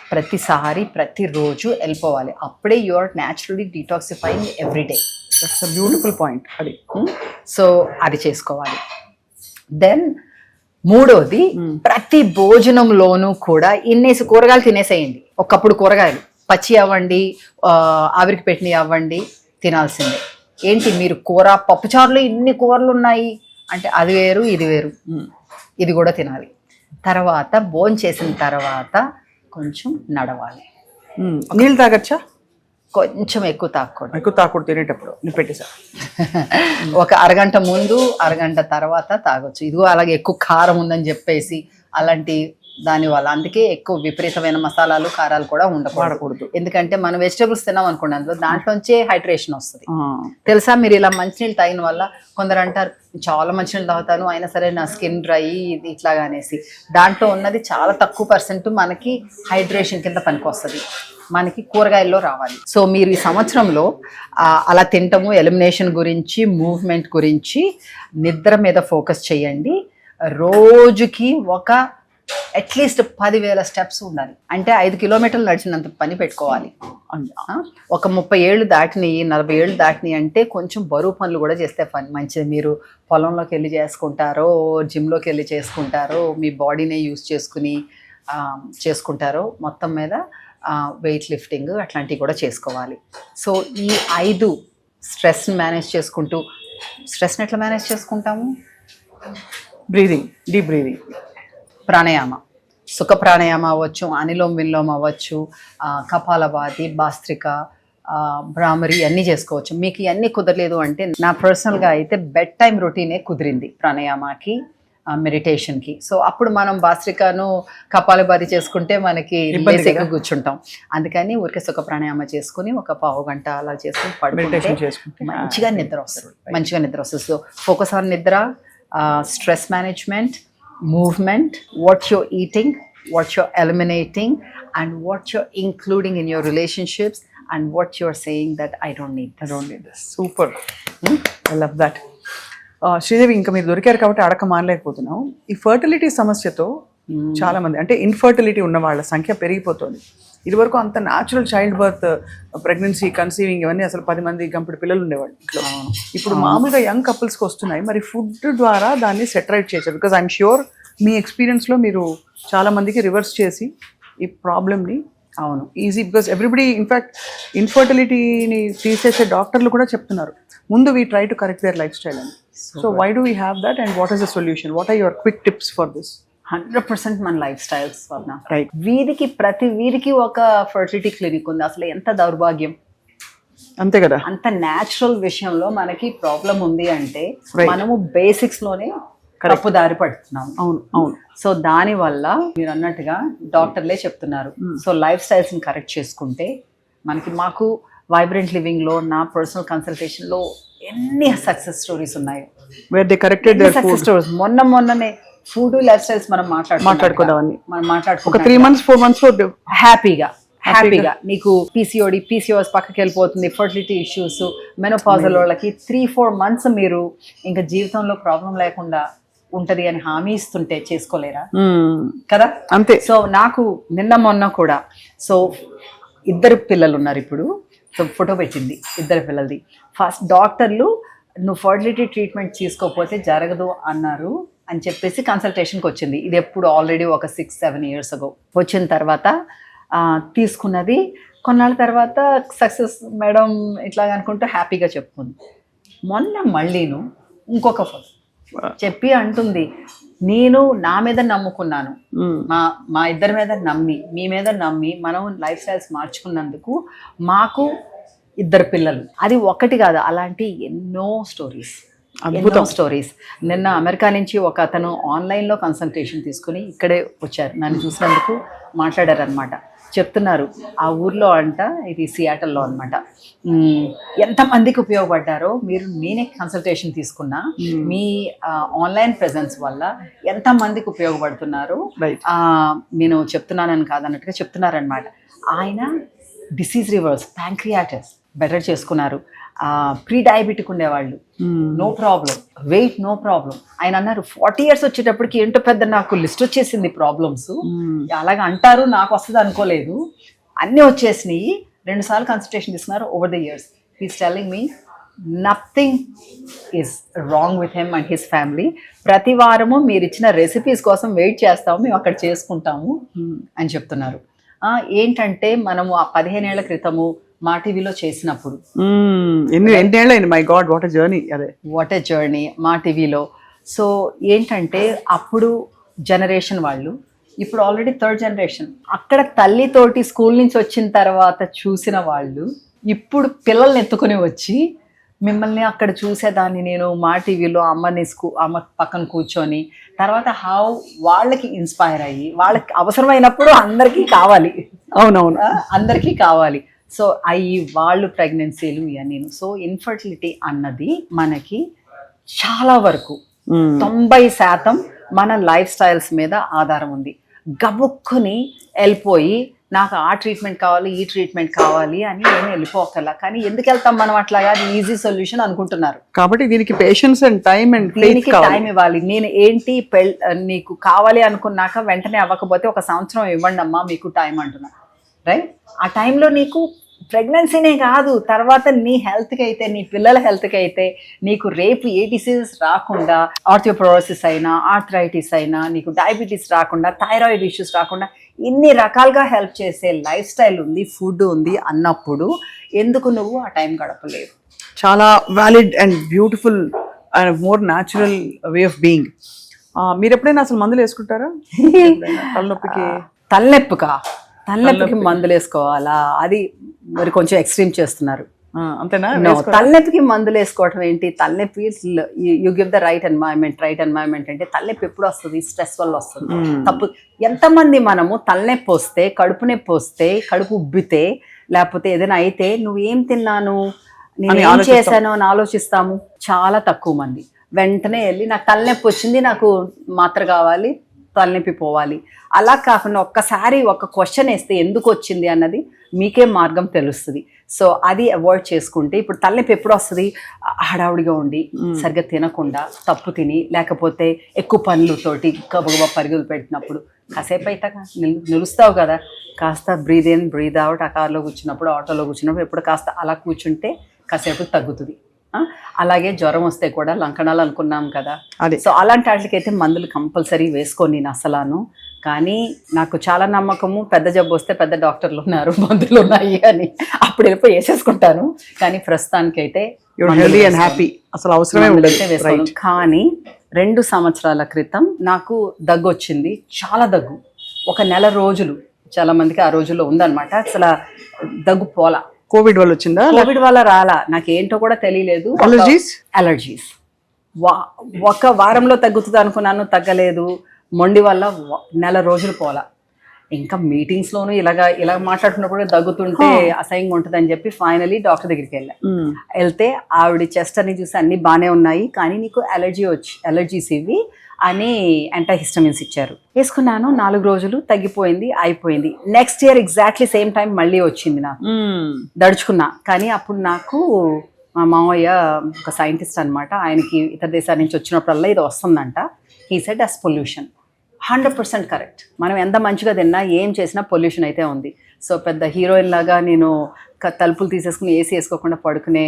Speaker 2: ప్రతిసారి ప్రతిరోజు వెళ్ళిపోవాలి. అప్పుడే you are naturally detoxifying everyday. That's a beautiful point. అది సో అది చేసుకోవాలి. దెన్ మూడోది, ప్రతి భోజనంలోనూ కూడా ఇన్నేసి కూరగాయలు తినేసేయండి. ఒకప్పుడు కూరగాయలు పచ్చి అవ్వండి, ఆవిరికి పెట్టినవి అవ్వండి, తినాల్సిందే. ఏంటి మీరు కూర పప్పుచారులో ఇన్ని కూరలు ఉన్నాయి అంటే అది వేరు ఇది వేరు, ఇది కూడా తినాలి. తర్వాత భోజనం చేసిన తర్వాత కొంచెం నడవాలి.
Speaker 1: నీళ్ళు తాగచ్చా?
Speaker 2: కొంచెం ఎక్కువ
Speaker 1: తాగకూడదు తినేటప్పుడు. పెట్టేసా
Speaker 2: ఒక అరగంట ముందు, అరగంట తర్వాత తాగొచ్చు. ఇదిగో అలాగే ఎక్కువ కారం ఉందని చెప్పేసి అలాంటి దానివల్ల అందుకే ఎక్కువ విపరీతమైన మసాలాలు కారాలు కూడా ఉండకూడదు.
Speaker 1: వాడకూడదు.
Speaker 2: ఎందుకంటే మనం వెజిటేబుల్స్ తిన్నాం అనుకోండి, అందులో దాంట్లోంచే హైడ్రేషన్ వస్తుంది. తెలుసా, మీరు ఇలా మంచినీళ్ళు తాగిన వల్ల కొందరు అంటారు చాలా మంచినీళ్ళు తాగుతాను అయినా సరే నా స్కిన్ డ్రై ఇది ఇట్లాగా అనేసి. దాంట్లో ఉన్నది చాలా తక్కువ పర్సెంట్ మనకి హైడ్రేషన్ కింద పనికి వస్తుంది, మనకి కూరగాయల్లో రావాలి. సో మీరు ఈ సంవత్సరంలో అలా తింటము, ఎలిమినేషన్ గురించి, మూవ్మెంట్ గురించి, నిద్ర మీద ఫోకస్ చేయండి. రోజుకి ఒక అట్లీస్ట్ 10,000 స్టెప్స్ ఉండాలి. అంటే 5 కిలోమీటర్లు నడిచినంత పని పెట్టుకోవాలి. ఒక 30 ఏళ్ళు దాటిని 40 ఏళ్ళు దాటిని అంటే కొంచెం బరువు పనులు కూడా చేస్తే పని మంచిది. మీరు పొలంలోకి వెళ్ళి చేసుకుంటారో, జిమ్లోకి వెళ్ళి చేసుకుంటారో, మీ బాడీనే యూస్ చేసుకుంటారో, మొత్తం మీద వెయిట్ లిఫ్టింగ్ అట్లాంటివి కూడా చేసుకోవాలి. సో ఈ 5 స్ట్రెస్ని మేనేజ్ చేసుకుంటూ, స్ట్రెస్ని ఎట్లా మేనేజ్ చేసుకుంటాము?
Speaker 1: బ్రీదింగ్, డీప్ బ్రీదింగ్,
Speaker 2: ప్రాణాయామ, సుఖ ప్రాణాయామ అవ్వచ్చు, అనిలోమ్ విలోమ్ అవ్వచ్చు, కపాలభాతి, భాస్త్రిక, భ్రామరి అన్నీ చేసుకోవచ్చు. మీకు ఇవన్నీ కుదరలేదు అంటే నా పర్సనల్గా అయితే బెడ్ టైం రొటీనే కుదిరింది ప్రాణాయామకి, మెడిటేషన్కి. సో అప్పుడు మనం భాస్త్రికను కపాలభాతి చేసుకుంటే మనకి లేసేగా కూర్చుంటాం. అందుకని ఊరికే సుఖ ప్రాణాయామ చేసుకుని ఒక పావు గంట అలా చేసుకుని పడుకుంటే మంచిగా నిద్ర వస్తుంది. సో ఫోకస్ ఆన్ నిద్ర, stress management, movement, what you're eating, what you're eliminating, and what you're including in your relationships, and what you're saying that I don't need this.
Speaker 1: Super. I love that. Sridevi, ఇంకా మీరు దొరికారు కాబట్టి అడక మానలేకపోతున్నాం. ఈ ఫర్టిలిటీ సమస్యతో చాలా మంది, అంటే ఇన్ఫర్టిలిటీ ఉన్న వాళ్ళ సంఖ్య పెరిగిపోతుంది. ఇదివరకు అంత natural child birth, pregnancy, conceiving ఇవన్నీ అసలు 10 మంది గంపెడు పిల్లలు ఉండేవాళ్ళు ఇంట్లో. ఇప్పుడు మామూలుగా యంగ్ కపుల్స్కి వస్తున్నాయి. మరి ఫుడ్ ద్వారా దాన్ని సెటరైట్ చేశారు. బికాజ్ ఐఎమ్ ష్యూర్ మీ ఎక్స్పీరియన్స్లో మీరు చాలా మందికి రివర్స్ చేసి ఈ ప్రాబ్లమ్ని ఈజీ, బికాజ్ ఎవ్రీబడి ఇన్ఫ్యాక్ట్ ఇన్ఫర్టిలిటీని తీసేసే డాక్టర్లు కూడా చెప్తున్నారు ముందు we try to correct their lifestyle అని. So why do we have that and what is the solution? What are your quick tips for this?
Speaker 2: 100% మన లైఫ్ స్టైల్స్ వల్ల. రైట్. ప్రతి వీధికి ఒక ఫర్టిలిటీ క్లినిక్ ఉంది. అసలు ఎంత దౌర్భాగ్యం,
Speaker 1: అంతే కదా.
Speaker 2: అంత న్యాచురల్ విషయంలో మనకి ప్రాబ్లం ఉంది అంటే మనము బేసిక్స్ లోనే తప్పు దారి పడుతున్నాం.
Speaker 1: అవును.
Speaker 2: సో దాని వల్ల మీరు అన్నట్టుగా డాక్టర్లే చెప్తున్నారు. సో లైఫ్ స్టైల్స్ ని కరెక్ట్ చేసుకుంటే మాకు వైబ్రెంట్ లివింగ్ లో నా పర్సనల్ కన్సల్టేషన్ లో ఎన్ని సక్సెస్ స్టోరీస్ ఉన్నాయి.
Speaker 1: Where they corrected their
Speaker 2: success stories. మొన్ననే ఫుడ్ లైఫ్ స్టైల్స్ మనం మాట్లాడుకుందాం.
Speaker 1: ఒక 3 months 4 months
Speaker 2: హ్యాపీగా నీకు PCOS పక్కకి వెళ్ళిపోతుంది. ఫర్టిలిటీ ఇష్యూస్, మెనోపాజల్ వాళ్ళకి 3-4 months మీరు ఇంకా జీవితంలో ప్రాబ్లం లేకుండా ఉంటది అని హామీ ఇస్తుంటే చేసుకోలేరా? కదా, అంతే. సో నాకు మొన్న కూడా, సో 2 పిల్లలు ఉన్నారు ఇప్పుడు. సో ఫోటో పెట్టింది 2 పిల్లలది. ఫస్ట్ డాక్టర్లు నువ్వు ఫర్టిలిటీ ట్రీట్మెంట్ తీసుకోకపోతే జరగదు అన్నారు అని చెప్పేసి కన్సల్టేషన్కి వచ్చింది. ఇది ఎప్పుడు ఆల్రెడీ ఒక 6-7 years ago. వచ్చిన తర్వాత తీసుకున్నది. కొన్నాళ్ళ తర్వాత సక్సెస్ మేడం ఇట్లా అనుకుంటూ హ్యాపీగా చెప్పుకుంది. మొన్న మళ్ళీను ఇంకొక ఫోటో చెప్పి అంటుంది, నేను నా మీద నమ్ముకున్నాను, మా ఇద్దరి మీద నమ్మి, మీ మీద నమ్మి మనం లైఫ్ స్టైల్స్ మార్చుకున్నందుకు మాకు 2 పిల్లలు. అది ఒకటి కాదు, అలాంటి ఎన్నో స్టోరీస్. నిన్న అమెరికా నుంచి ఒక అతను ఆన్లైన్లో కన్సల్టేషన్ తీసుకుని ఇక్కడే వచ్చారు. నన్ను చూసినందుకు మాట్లాడారు అనమాట. చెప్తున్నారు ఆ ఊర్లో అంట, ఇది సియాటల్లో అనమాట, ఎంతమందికి ఉపయోగపడ్డారో మీరు. నేనే కన్సల్టేషన్ తీసుకున్నా, మీ ఆన్లైన్ ప్రెజెన్స్ వల్ల ఎంతమందికి ఉపయోగపడుతున్నారు నేను చెప్తున్నానని కాదన్నట్టుగా చెప్తున్నారనమాట. ఆయన డిసీజ్ రివర్స్, ప్యాంక్రియాటిస్ బెటర్ చేసుకున్నారు. ప్రీ డయాబెటిక్ ఉండేవాళ్ళు, no problem, weight no problem. ఆయన అన్నారు 40 years వచ్చేటప్పటికి ఏంటో పెద్ద నాకు లిస్ట్ వచ్చేసింది ప్రాబ్లమ్స్. అలాగ అంటారు, నాకు వస్తుంది అనుకోలేదు, అన్నీ వచ్చేసినాయి. 2 సార్లు కన్సల్టేషన్ తీసుకున్నారు over the years. He's telling me nothing is wrong with him and his family. ప్రతి వారము మీరు ఇచ్చిన రెసిపీస్ కోసం వెయిట్ చేస్తాము, మేము అక్కడ చేసుకుంటాము అని చెప్తున్నారు. ఏంటంటే మనము ఆ 15 ఏళ్ల క్రితము మా టీవీలో చేసినప్పుడు, వాట్ ఎ జర్నీ మా టీవీలో. సో ఏంటంటే అప్పుడు జనరేషన్ వాళ్ళు, ఇప్పుడు ఆల్రెడీ 3rd generation. అక్కడ తల్లితోటి స్కూల్ నుంచి వచ్చిన తర్వాత చూసిన వాళ్ళు ఇప్పుడు పిల్లల్ని ఎత్తుకుని వచ్చి మిమ్మల్ని అక్కడ చూసేదాన్ని నేను మా టీవీలో అమ్మ పక్కన కూర్చొని తర్వాత వాళ్ళకి ఇన్స్పైర్ అయ్యి వాళ్ళకి అవసరమైనప్పుడు అందరికీ కావాలి.
Speaker 1: అవునవును.
Speaker 2: అందరికీ కావాలి. సో వాళ్ళు ప్రెగ్నెన్సీలు ఇవన్నీ. సో ఇన్ఫర్టిలిటీ అన్నది మనకి చాలా వరకు 90% మన లైఫ్ స్టైల్స్ మీద ఆధారం ఉంది. గబుక్కుని వెళ్ళిపోయి నాకు ఆ ట్రీట్మెంట్ కావాలి ఈ ట్రీట్మెంట్ కావాలి అని నేను వెళ్ళిపోకల్లా. కానీ ఎందుకు వెళ్తాం మనం అట్లాగా? అది ఈజీ సొల్యూషన్ అనుకుంటున్నారు.
Speaker 1: కాబట్టి దీనికి పేషెన్స్ అండ్ టైం అండ్
Speaker 2: దీనికి టైం ఇవ్వాలి. నేను ఏంటి నీకు కావాలి అనుకున్నాక వెంటనే అవ్వకపోతే 1 సంవత్సరం ఇవ్వండి అమ్మా మీకు టైం అంటున్నా. రైట్? ఆ టైంలో నీకు ప్రెగ్నెన్సీనే కాదు, తర్వాత నీ హెల్త్కి అయితే, నీ పిల్లల హెల్త్కి అయితే, నీకు రేపు ఏ డిసీజెస్ రాకుండా, ఆర్థియోపోరోసిస్ అయినా, ఆర్థరైటిస్ అయినా, నీకు డయాబెటీస్ రాకుండా, థైరాయిడ్ ఇష్యూస్ రాకుండా ఇన్ని రకాలుగా హెల్ప్ చేసే లైఫ్ స్టైల్ ఉంది, ఫుడ్ ఉంది అన్నప్పుడు ఎందుకు నువ్వు ఆ టైం గడపలేవు?
Speaker 1: చాలా valid and beautiful and more natural way of being. మీరు ఎప్పుడైనా అసలు మందులు వేసుకుంటారా?
Speaker 2: తలనొప్పికి మందులు వేసుకోవాలా? అది మరి కొంచెం ఎక్స్ట్రీమ్ చేస్తున్నారు.
Speaker 1: అంతేనా?
Speaker 2: తలనొప్పికి మందులు వేసుకోవటం ఏంటి? తలనొప్పి you give the right environment అంటే తలనొప్పి ఎప్పుడు వస్తుంది? స్ట్రెస్ వల్ల వస్తుంది. తప్పు. ఎంతమంది మనము తలనొప్పి వస్తే, కడుపు నొప్పి వస్తే, కడుపు ఉబ్బితే, లేకపోతే ఏదైనా అయితే నువ్వేం తిన్నాను, నేను ఏం చేశాను అని ఆలోచిస్తాము. చాలా తక్కువ మంది. వెంటనే వెళ్ళి నాకు తలనొప్పి వచ్చింది, నాకు మాత్ర కావాలి, తలనొప్పి పోవాలి. అలా కాకుండా ఒక్కసారి ఒక క్వశ్చన్ వేస్తే ఎందుకు వచ్చింది అన్నది మీకే మార్గం తెలుస్తుంది. సో అది అవాయిడ్ చేసుకుంటే, ఇప్పుడు తలనొప్పి ఎప్పుడు వస్తుంది? హడావుడిగా ఉండి, సరిగ్గా తినకుండా, తప్పు తిని, లేకపోతే ఎక్కువ పనులతోటి గబగబా పరుగులు పెట్టినప్పుడు కాసేపు అయితే నిలుస్తావు కదా, కాస్త బ్రీద్ ఇన్ బ్రీద్ అవుట్. ఆ కార్లో కూర్చున్నప్పుడు, ఆటోలో కూర్చున్నప్పుడు ఎప్పుడు కాస్త అలా కూర్చుంటే కాసేపు తగ్గుతుంది. అలాగే జ్వరం వస్తే కూడా లంకణాలు అనుకున్నాం కదా, సో అలాంటి వాటికైతే మందులు కంపల్సరీ వేసుకోని నేను అసలాను. కానీ నాకు చాలా నమ్మకము, పెద్ద జబ్బు వస్తే పెద్ద డాక్టర్లు ఉన్నారు, మందులు ఉన్నాయి అని అప్పుడు వెళ్ళిపోయి వేసేసుకుంటాను. కానీ ప్రస్తుతానికి అయితే వేసుకోను. కానీ 2 సంవత్సరాల క్రితం నాకు దగ్గు వచ్చింది, చాలా దగ్గు. 1 నెల రోజులు చాలా మందికి ఆ రోజుల్లో ఉందన్నమాట. అసలు దగ్గు పోలా.
Speaker 1: కోవిడ్ వల్ల వచ్చిందా?
Speaker 2: కోవిడ్ వల్ల రాలా, నాకేంటో కూడా తెలియలేదు. అలర్జీస్ 1 వారంలో తగ్గుతుంది అనుకున్నాను, తగ్గలేదు. మొండి వల్ల 1 నెల రోజులు పోలా. ఇంకా మీటింగ్స్లోనూ ఇలా మాట్లాడుతున్నప్పుడు దగ్గుతుంటే అసహ్యంగా ఉంటుందని చెప్పి ఫైనలీ డాక్టర్ దగ్గరికి వెళ్తే ఆవిడ చెస్ట్ అని చూసి అన్ని బాగానే ఉన్నాయి, కానీ నీకు అలర్జీస్ ఇవి అని యాంటీహిస్టమిన్స్ ఇచ్చారు. వేసుకున్నాను, 4 రోజులు తగ్గిపోయింది, అయిపోయింది. Next year exactly same time మళ్ళీ వచ్చింది నాకు. దడుచుకున్నా. కానీ అప్పుడు నాకు మా మావయ్య ఒక సైంటిస్ట్ అనమాట, ఆయనకి ఇతర దేశాల నుంచి వచ్చినప్పుడల్లా ఇది వస్తుందంట. He said us pollution. 100% correct. మనం ఎంత మంచిగా తిన్నా, ఏం చేసినా పొల్యూషన్ అయితే ఉంది. సో పెద్ద హీరోయిన్ లాగా నేను తలుపులు తీసేసుకుని ఏసీ వేసుకోకుండా పడుకునే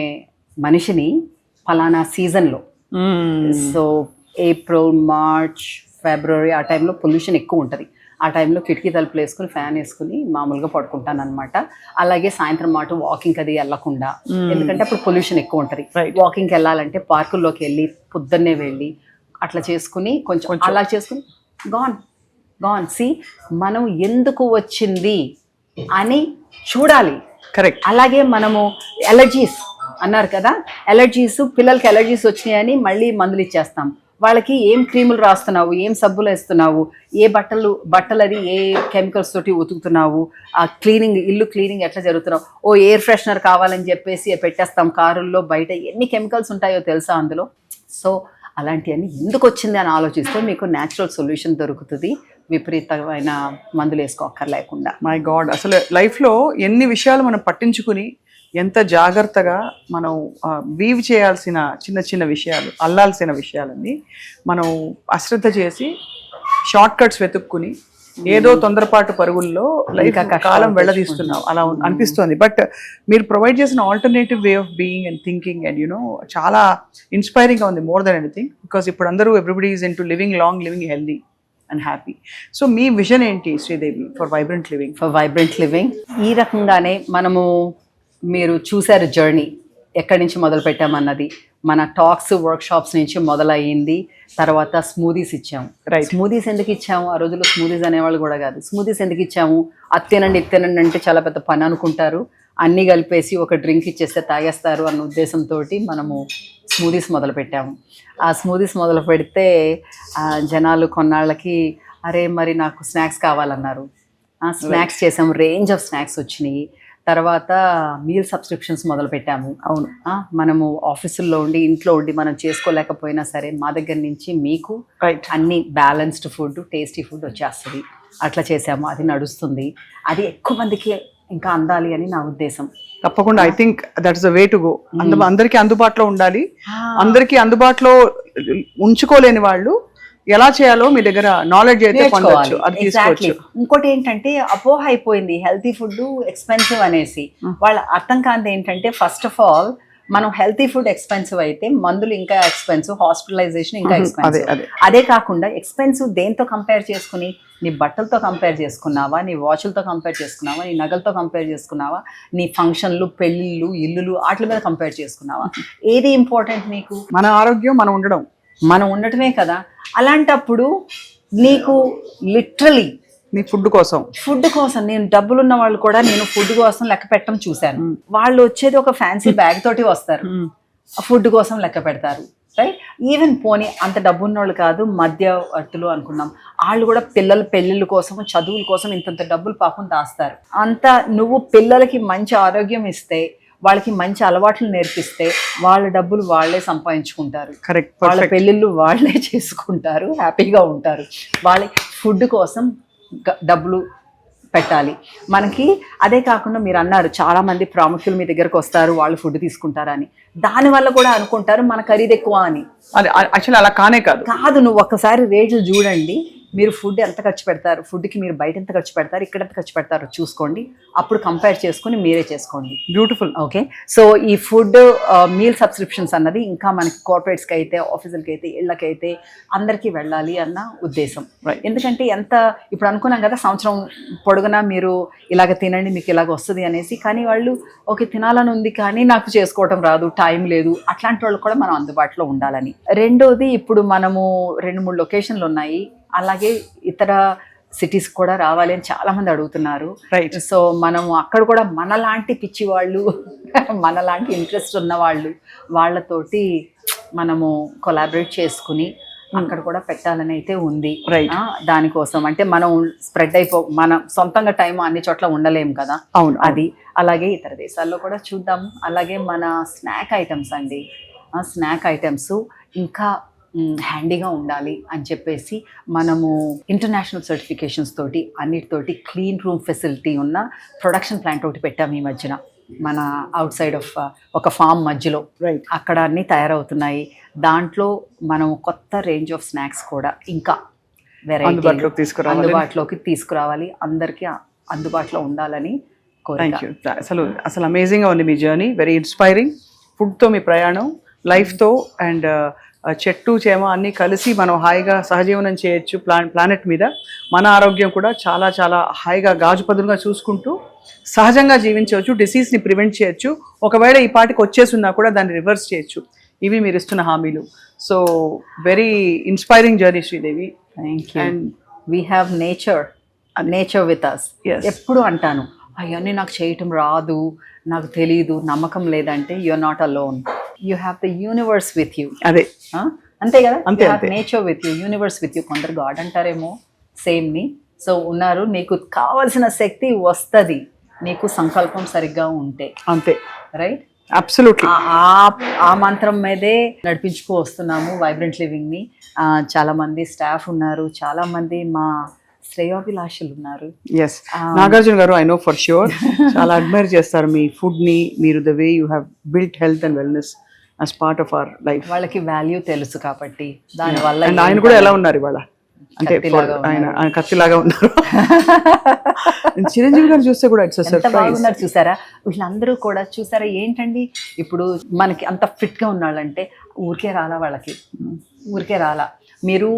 Speaker 2: మనిషిని ఫలానా సీజన్లో, సో ఏప్రిల్, మార్చ్, ఫిబ్రవరి ఆ టైంలో పొల్యూషన్ ఎక్కువ ఉంటుంది. ఆ టైంలో కిటికీ తలుపులు వేసుకుని, ఫ్యాన్ వేసుకుని మామూలుగా పడుకుంటాను అనమాట. అలాగే సాయంత్రం మాట వాకింగ్కి అది వెళ్ళకుండా, ఎందుకంటే అప్పుడు పొల్యూషన్ ఎక్కువ ఉంటుంది. వాకింగ్కి వెళ్ళాలంటే పార్కుల్లోకి వెళ్ళి, పొద్దున్నే వెళ్ళి అట్లా చేసుకుని కొంచెం అలా చేసుకుని గాన్ సి మనం ఎందుకు వచ్చింది అని చూడాలి.
Speaker 1: కరెక్ట్.
Speaker 2: అలాగే మనము అలర్జీస్ అన్నారు కదా, అలర్జీస్, పిల్లలకి అలర్జీస్ వచ్చినాయని మళ్ళీ మందులు ఇచ్చేస్తాం. వాళ్ళకి ఏం క్రీములు రాస్తున్నావు, ఏం సబ్బులు వేస్తున్నావు, ఏ బట్టలు అది ఏ కెమికల్స్ తోటి ఉతుకుతున్నావు, ఆ క్లీనింగ్, ఇల్లు క్లీనింగ్ ఎట్లా జరుగుతున్నావు, ఓ ఎయిర్ ఫ్రెషనర్ కావాలని చెప్పేసి పెట్టేస్తాం కారుల్లో, బయట ఎన్ని కెమికల్స్ ఉంటాయో తెలుసా అందులో. సో అలాంటివన్నీ ఎందుకు వచ్చింది అని ఆలోచిస్తే మీకు న్యాచురల్ సొల్యూషన్ దొరుకుతుంది, విపరీతమైన మందులు వేసుకోక్కర్లేకుండా.
Speaker 1: మై గాడ్, అసలు లైఫ్లో ఎన్ని విషయాలు మనం పట్టించుకుని ఎంత జాగ్రత్తగా మనం వీవ్ చేయాల్సిన చిన్న చిన్న విషయాలు, అల్లాల్సిన విషయాలన్నీ మనం అశ్రద్ధ చేసి షార్ట్ కట్స్ వెతుక్కుని ఏదో తొందరపాటు పరుగుల్లో లైఫ్ కాలం వెళ్ళదీస్తున్నాం అలా అనిపిస్తుంది. బట్ మీరు ప్రొవైడ్ చేసిన alternative way of being and thinking and చాలా ఇన్స్పైరింగ్గా ఉంది, మోర్ దెన్ ఎనీథింగ్. బికాస్ ఇప్పుడు అందరూ everybody is into living long, living healthy and happy. So me vision ఏంటి శ్రీదేవి ఫర్ వైబ్రెంట్ లివింగ్?
Speaker 2: ఈ రకంగానే మనము, మీరు చూశారు జర్నీ ఎక్కడి నుంచి మొదలు పెట్టామన్నది. మన టాక్స్, వర్క్షాప్స్ నుంచి మొదలయ్యింది. తర్వాత స్మూదీస్ ఇచ్చాము. స్మూదీస్ ఎందుకు ఇచ్చాము? ఆ రోజుల్లో స్మూదీస్ అనేవాళ్ళు కూడా కాదు. స్మూదీస్ ఎందుకు ఇచ్చాము? అది తినండి, ఇది తినండి అంటే చాలా పెద్ద పని అనుకుంటారు. అన్నీ కలిపేసి ఒక డ్రింక్ ఇచ్చేస్తే తాగేస్తారు అన్న ఉద్దేశంతో మనము స్మూదీస్ మొదలు పెట్టాము. ఆ స్మూదీస్ మొదలు పెడితే జనాలు కొన్నాళ్ళకి అరే మరి నాకు స్నాక్స్ కావాలన్నారు. స్నాక్స్ చేసాము, రేంజ్ ఆఫ్ స్నాక్స్ వచ్చినాయి. తర్వాత మీల్ సబ్స్క్రిప్షన్స్ మొదలు పెట్టాము.
Speaker 1: అవును,
Speaker 2: మనము ఆఫీసుల్లో ఉండి ఇంట్లో ఉండి మనం చేసుకోలేకపోయినా సరే మా దగ్గర నుంచి మీకు
Speaker 1: రైట్,
Speaker 2: అన్ని బ్యాలెన్స్డ్ ఫుడ్, టేస్టీ ఫుడ్ వచ్చేస్తుంది. అట్లా చేసాము, అది నడుస్తుంది. అది ఎక్కువ మందికి ఇంకా అందాలి అని నా ఉద్దేశం.
Speaker 1: తప్పకుండా. I think that's the way to go. అందరికీ అందుబాటులో ఉండాలి. అందరికీ అందుబాటులో ఉంచుకోలేని వాళ్ళు ఎలా చేయాలో మీ దగ్గర నాలెడ్జ్ అయితే పొందొచ్చు, అది తీసుకోవచ్చు.
Speaker 2: ఇంకోటి ఏంటంటే అపోహ అయిపోయింది హెల్తీ ఫుడ్ ఎక్స్పెన్సివ్ అనేసి. వాళ్ళ అర్థం కానిది ఏంటంటే ఫస్ట్ ఆఫ్ ఆల్ మనం హెల్తీ ఫుడ్ ఎక్స్పెన్సివ్ అయితే మందులు ఇంకా ఎక్స్పెన్సివ్, హాస్పిటలైజేషన్ ఇంకా ఎక్స్పెన్సివ్. అదే కాకుండా ఎక్స్పెన్సివ్ దేంతో కంపేర్ చేసుకుని, నీ బట్టలతో కంపేర్ చేసుకున్నావా, నీ వాచ్లతో కంపేర్ చేసుకున్నావా, నీ నగలతో కంపేర్ చేసుకున్నావా, నీ ఫంక్షన్లు, పెళ్ళిళ్ళు, ఇల్లులు వాటి మీద కంపేర్ చేసుకున్నావా? ఏది ఇంపార్టెంట్ నీకు?
Speaker 1: మన ఆరోగ్యం, మనం
Speaker 2: ఉండటమే కదా. అలాంటప్పుడు నీకు లిటరలీ
Speaker 1: నీ ఫుడ్ కోసం
Speaker 2: నేను డబ్బులున్న వాళ్ళు కూడా నేను ఫుడ్ కోసం లెక్క పెట్టడం చూశాను. వాళ్ళు వచ్చేది ఒక ఫ్యాన్సీ బ్యాగ్ తోటి వస్తారు, ఫుడ్ కోసం లెక్క పెడతారు. రైట్, ఈవెన్ పోనీ అంత డబ్బు ఉన్న వాళ్ళు కాదు, మధ్యవర్తులు అనుకున్నాం, వాళ్ళు కూడా పిల్లల పెళ్ళిళ్ళ కోసం, చదువుల కోసం ఇంతంత డబ్బులు పాపం దాస్తారు. అంత నువ్వు పిల్లలకి మంచి ఆరోగ్యం ఇస్తే, వాళ్ళకి మంచి అలవాట్లు నేర్పిస్తే వాళ్ళ డబ్బులు వాళ్ళే సంపాదించుకుంటారు.
Speaker 1: కరెక్ట్,
Speaker 2: వాళ్ళ పెళ్ళిళ్ళు వాళ్ళే చేసుకుంటారు, హ్యాపీగా ఉంటారు. వాళ్ళ ఫుడ్ కోసం డబ్బులు పెట్టాలి మనకి. అదే కాకుండా మీరు అన్నారు చాలా మంది ప్రాముఖ్యులు మీ దగ్గరకు వస్తారు, వాళ్ళు ఫుడ్ తీసుకుంటారని. దానివల్ల కూడా అనుకుంటారు మన ఖరీదు ఎక్కువ అని.
Speaker 1: అది యాక్చువల్లీ అలా కాదు.
Speaker 2: నువ్వు ఒక్కసారి రేట్లు చూడండి, మీరు ఫుడ్ ఎంత ఖర్చు పెడతారు, ఫుడ్కి మీరు బయట ఎంత ఖర్చు పెడతారు, ఇక్కడ ఎంత ఖర్చు పెడతారో చూసుకోండి. అప్పుడు కంపేర్ చేసుకుని మీరే చేసుకోండి.
Speaker 1: బ్యూటిఫుల్.
Speaker 2: ఓకే, సో ఈ ఫుడ్ మీల్ సబ్స్క్రిప్షన్స్ అన్నది ఇంకా మనకి కార్పొరేట్స్కి అయితే, ఆఫీసులకి అయితే, ఇళ్ళకైతే అందరికీ వెళ్ళాలి అన్న ఉద్దేశం. ఎందుకంటే ఇప్పుడు అనుకున్నాం కదా సంవత్సరం పొడుగునా మీరు ఇలాగ తినండి మీకు ఇలాగ వస్తుంది అనేసి. కానీ వాళ్ళు ఓకే తినాలని ఉంది కానీ నాకు చేసుకోవటం రాదు, టైం లేదు, అట్లాంటి వాళ్ళు కూడా మనం అందుబాటులో ఉండాలని. రెండోది, ఇప్పుడు మనము 2-3 లొకేషన్లు ఉన్నాయి, అలాగే ఇతర సిటీస్ కూడా రావాలి అని చాలా మంది అడుగుతున్నారు.
Speaker 1: రైట్,
Speaker 2: సో మనము అక్కడ కూడా మనలాంటి పిచ్చి వాళ్ళు, మనలాంటి ఇంట్రెస్ట్ ఉన్న వాళ్ళతోటి మనము కొలాబరేట్ చేసుకుని అక్కడ కూడా పెట్టాలని అయితే ఉంది.
Speaker 1: రైట్,
Speaker 2: దానికోసం అంటే మనం స్ప్రెడ్ మనం సొంతంగా టైం అన్ని చోట్ల ఉండలేము కదా.
Speaker 1: అవును,
Speaker 2: అది అలాగే ఇతర దేశాల్లో కూడా చూద్దాము. అలాగే మన స్నాక్ ఐటమ్స్ అండి, స్నాక్ ఐటమ్స్ ఇంకా హ్యాండీగా ఉండాలి అని చెప్పేసి మనము ఇంటర్నేషనల్ సర్టిఫికేషన్స్ తోటి అన్నిటితోటి క్లీన్ రూమ్ ఫెసిలిటీ ఉన్న ప్రొడక్షన్ ప్లాంట్ ఒకటి పెట్టాము ఈ మధ్యన మన అవుట్ సైడ్ ఆఫ్ ఒక ఫామ్ మధ్యలో.
Speaker 1: రైట్,
Speaker 2: అక్కడ అన్నీ తయారవుతున్నాయి. దాంట్లో మనం కొత్త రేంజ్ ఆఫ్ స్నాక్స్ కూడా ఇంకా అందుబాటులోకి తీసుకురావాలి, అందరికీ అందుబాటులో ఉండాలని కోరిక.
Speaker 1: అసలు అమేజింగ్గా ఉంది మీ జర్నీ, వెరీ ఇన్స్పైరింగ్. ఫుడ్తో మీ ప్రయాణం, లైఫ్తో అండ్ చెట్టు చేమ అన్నీ కలిసి మనం హాయిగా సహజీవనం చేయొచ్చు ప్లానెట్ మీద. మన ఆరోగ్యం కూడా చాలా చాలా హాయిగా గాజుపదులుగా చూసుకుంటూ సహజంగా జీవించవచ్చు, డిసీజ్ని ప్రివెంట్ చేయొచ్చు. ఒకవేళ ఈ పాటికి వచ్చేసున్నా కూడా దాన్ని రివర్స్ చేయొచ్చు. ఇవి మీరు ఇస్తున్న హామీలు. So very inspiring journey Sridevi.
Speaker 2: Thank you. And we have nature with us. ఎప్పుడు అంటాను అవన్నీ నాకు చేయటం రాదు, నాకు తెలీదు, నమ్మకం లేదంటే you are not alone. You have the universe with you.
Speaker 1: అదే
Speaker 2: అంతే కదా, nature with you, universe with you. కొందరు గాడ్ అంటారేమో సేమ్ని. సో ఉన్నారు, నీకు కావలసిన శక్తి వస్తుంది నీకు సంకల్పం సరిగ్గా ఉంటే.
Speaker 1: అంతే,
Speaker 2: రైట్,
Speaker 1: అబ్సల్యూట్లీ.
Speaker 2: ఆ మంత్రం మీదే నడిపించుకు వస్తున్నాము వైబ్రెంట్ లివింగ్ని. చాలా మంది స్టాఫ్ ఉన్నారు, చాలా మంది మా శ్రేయోభిలాషులు ఉన్నారు.
Speaker 1: ఎస్, నాగార్జున గారు ఐ నో ఫర్ ష్యూర్ చాలా అడ్మైర్ చేస్తారు మీ ఫుడ్ని. మీరు the way you have built health and wellness as part of our life.
Speaker 2: వాళ్ళకి వాల్యూ తెలుసు కాబట్టి దానివల్ల.
Speaker 1: ఆయన కూడా ఎలా ఉన్నారు ఇవాళ అంటే ఆయన కత్తిలాగా ఉన్నారు. చిరంజీవి గారు చూస్తే కూడా ఇట్స్
Speaker 2: బాగున్నారు చూసారా. వీళ్ళందరూ కూడా చూసారా ఏంటండి, ఇప్పుడు మనకి అంత ఫిట్గా ఉన్నాళ్ళంటే ఊరికే రాలా. మీరు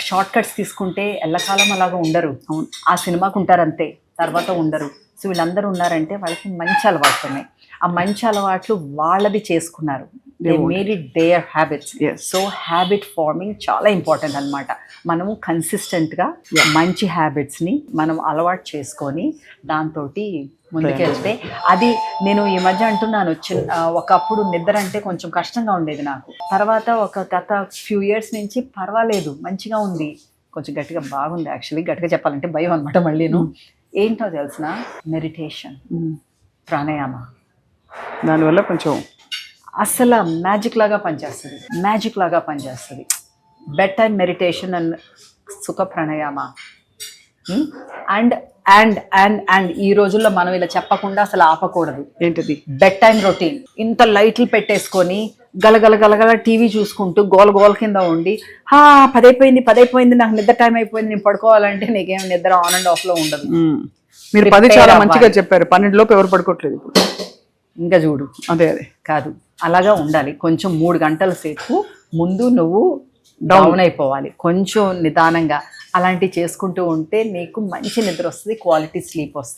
Speaker 2: షార్ట్ కట్స్ తీసుకుంటే ఎల్లకాలం అలాగా ఉండరు. ఆ సినిమాకు ఉంటారంతే, తర్వాత ఉండరు. సో వీళ్ళందరూ ఉన్నారంటే వాళ్ళకి మంచి అలవాట్లు ఉన్నాయి. ఆ మంచి అలవాట్లు వాళ్ళది చేసుకున్నారు. They made it their habits. So habit forming చాలా ఇంపార్టెంట్ అనమాట. మనము కన్సిస్టెంట్గా మంచి హ్యాబిట్స్ని మనం అలవాటు చేసుకొని దాంతో ముందుకెళ్తే అది నేను ఈ మధ్య అంటున్నాను ఒకప్పుడు నిద్ర అంటే కొంచెం కష్టంగా ఉండేది నాకు. తర్వాత గత ఫ్యూ ఇయర్స్ నుంచి పర్వాలేదు, మంచిగా ఉంది, కొంచెం గట్టిగా బాగుంది. యాక్చువల్లీ గట్టిగా చెప్పాలంటే భయం అనమాట. మళ్ళీను ఏంటో తెలిసిన మెడిటేషన్, ప్రాణాయామ,
Speaker 1: దానివల్ల కొంచెం
Speaker 2: అసలు మ్యాజిక్ లాగా పనిచేస్తుంది. బెడ్ టైం మెడిటేషన్ అండ్ సుఖ pranayama. And and and and ఈ రోజుల్లో మనం ఇలా చెప్పకుండా అసలు ఆపకూడదు.
Speaker 1: ఏంటిది?
Speaker 2: Bed time routine. ఇంత లైట్లు పెట్టేసుకొని గలగల టీవీ చూసుకుంటూ గోల కింద ఉండి 10 నాకు నిద్ర టైం అయిపోయింది, నేను పడుకోవాలంటే నీకేం నిద్ర ఆన్ అండ్ ఆఫ్ లో ఉండదు.
Speaker 1: మీరు 10 చాలా మంచిగా చెప్పారు. 12 లోపు ఎవరు పడుకోవట్లేదు ఇప్పుడు.
Speaker 2: ఇంకా చూడు.
Speaker 1: అదే
Speaker 2: కాదు, అలాగా ఉండాలి. కొంచెం 3 గంటల సేపు ముందు నువ్వు డౌన్ అయిపోవాలి, కొంచెం నిదానంగా అలాంటివి చేసుకుంటూ ఉంటే నీకు మంచి నిద్ర వస్తుంది, క్వాలిటీ స్లీప్ వస్తుంది.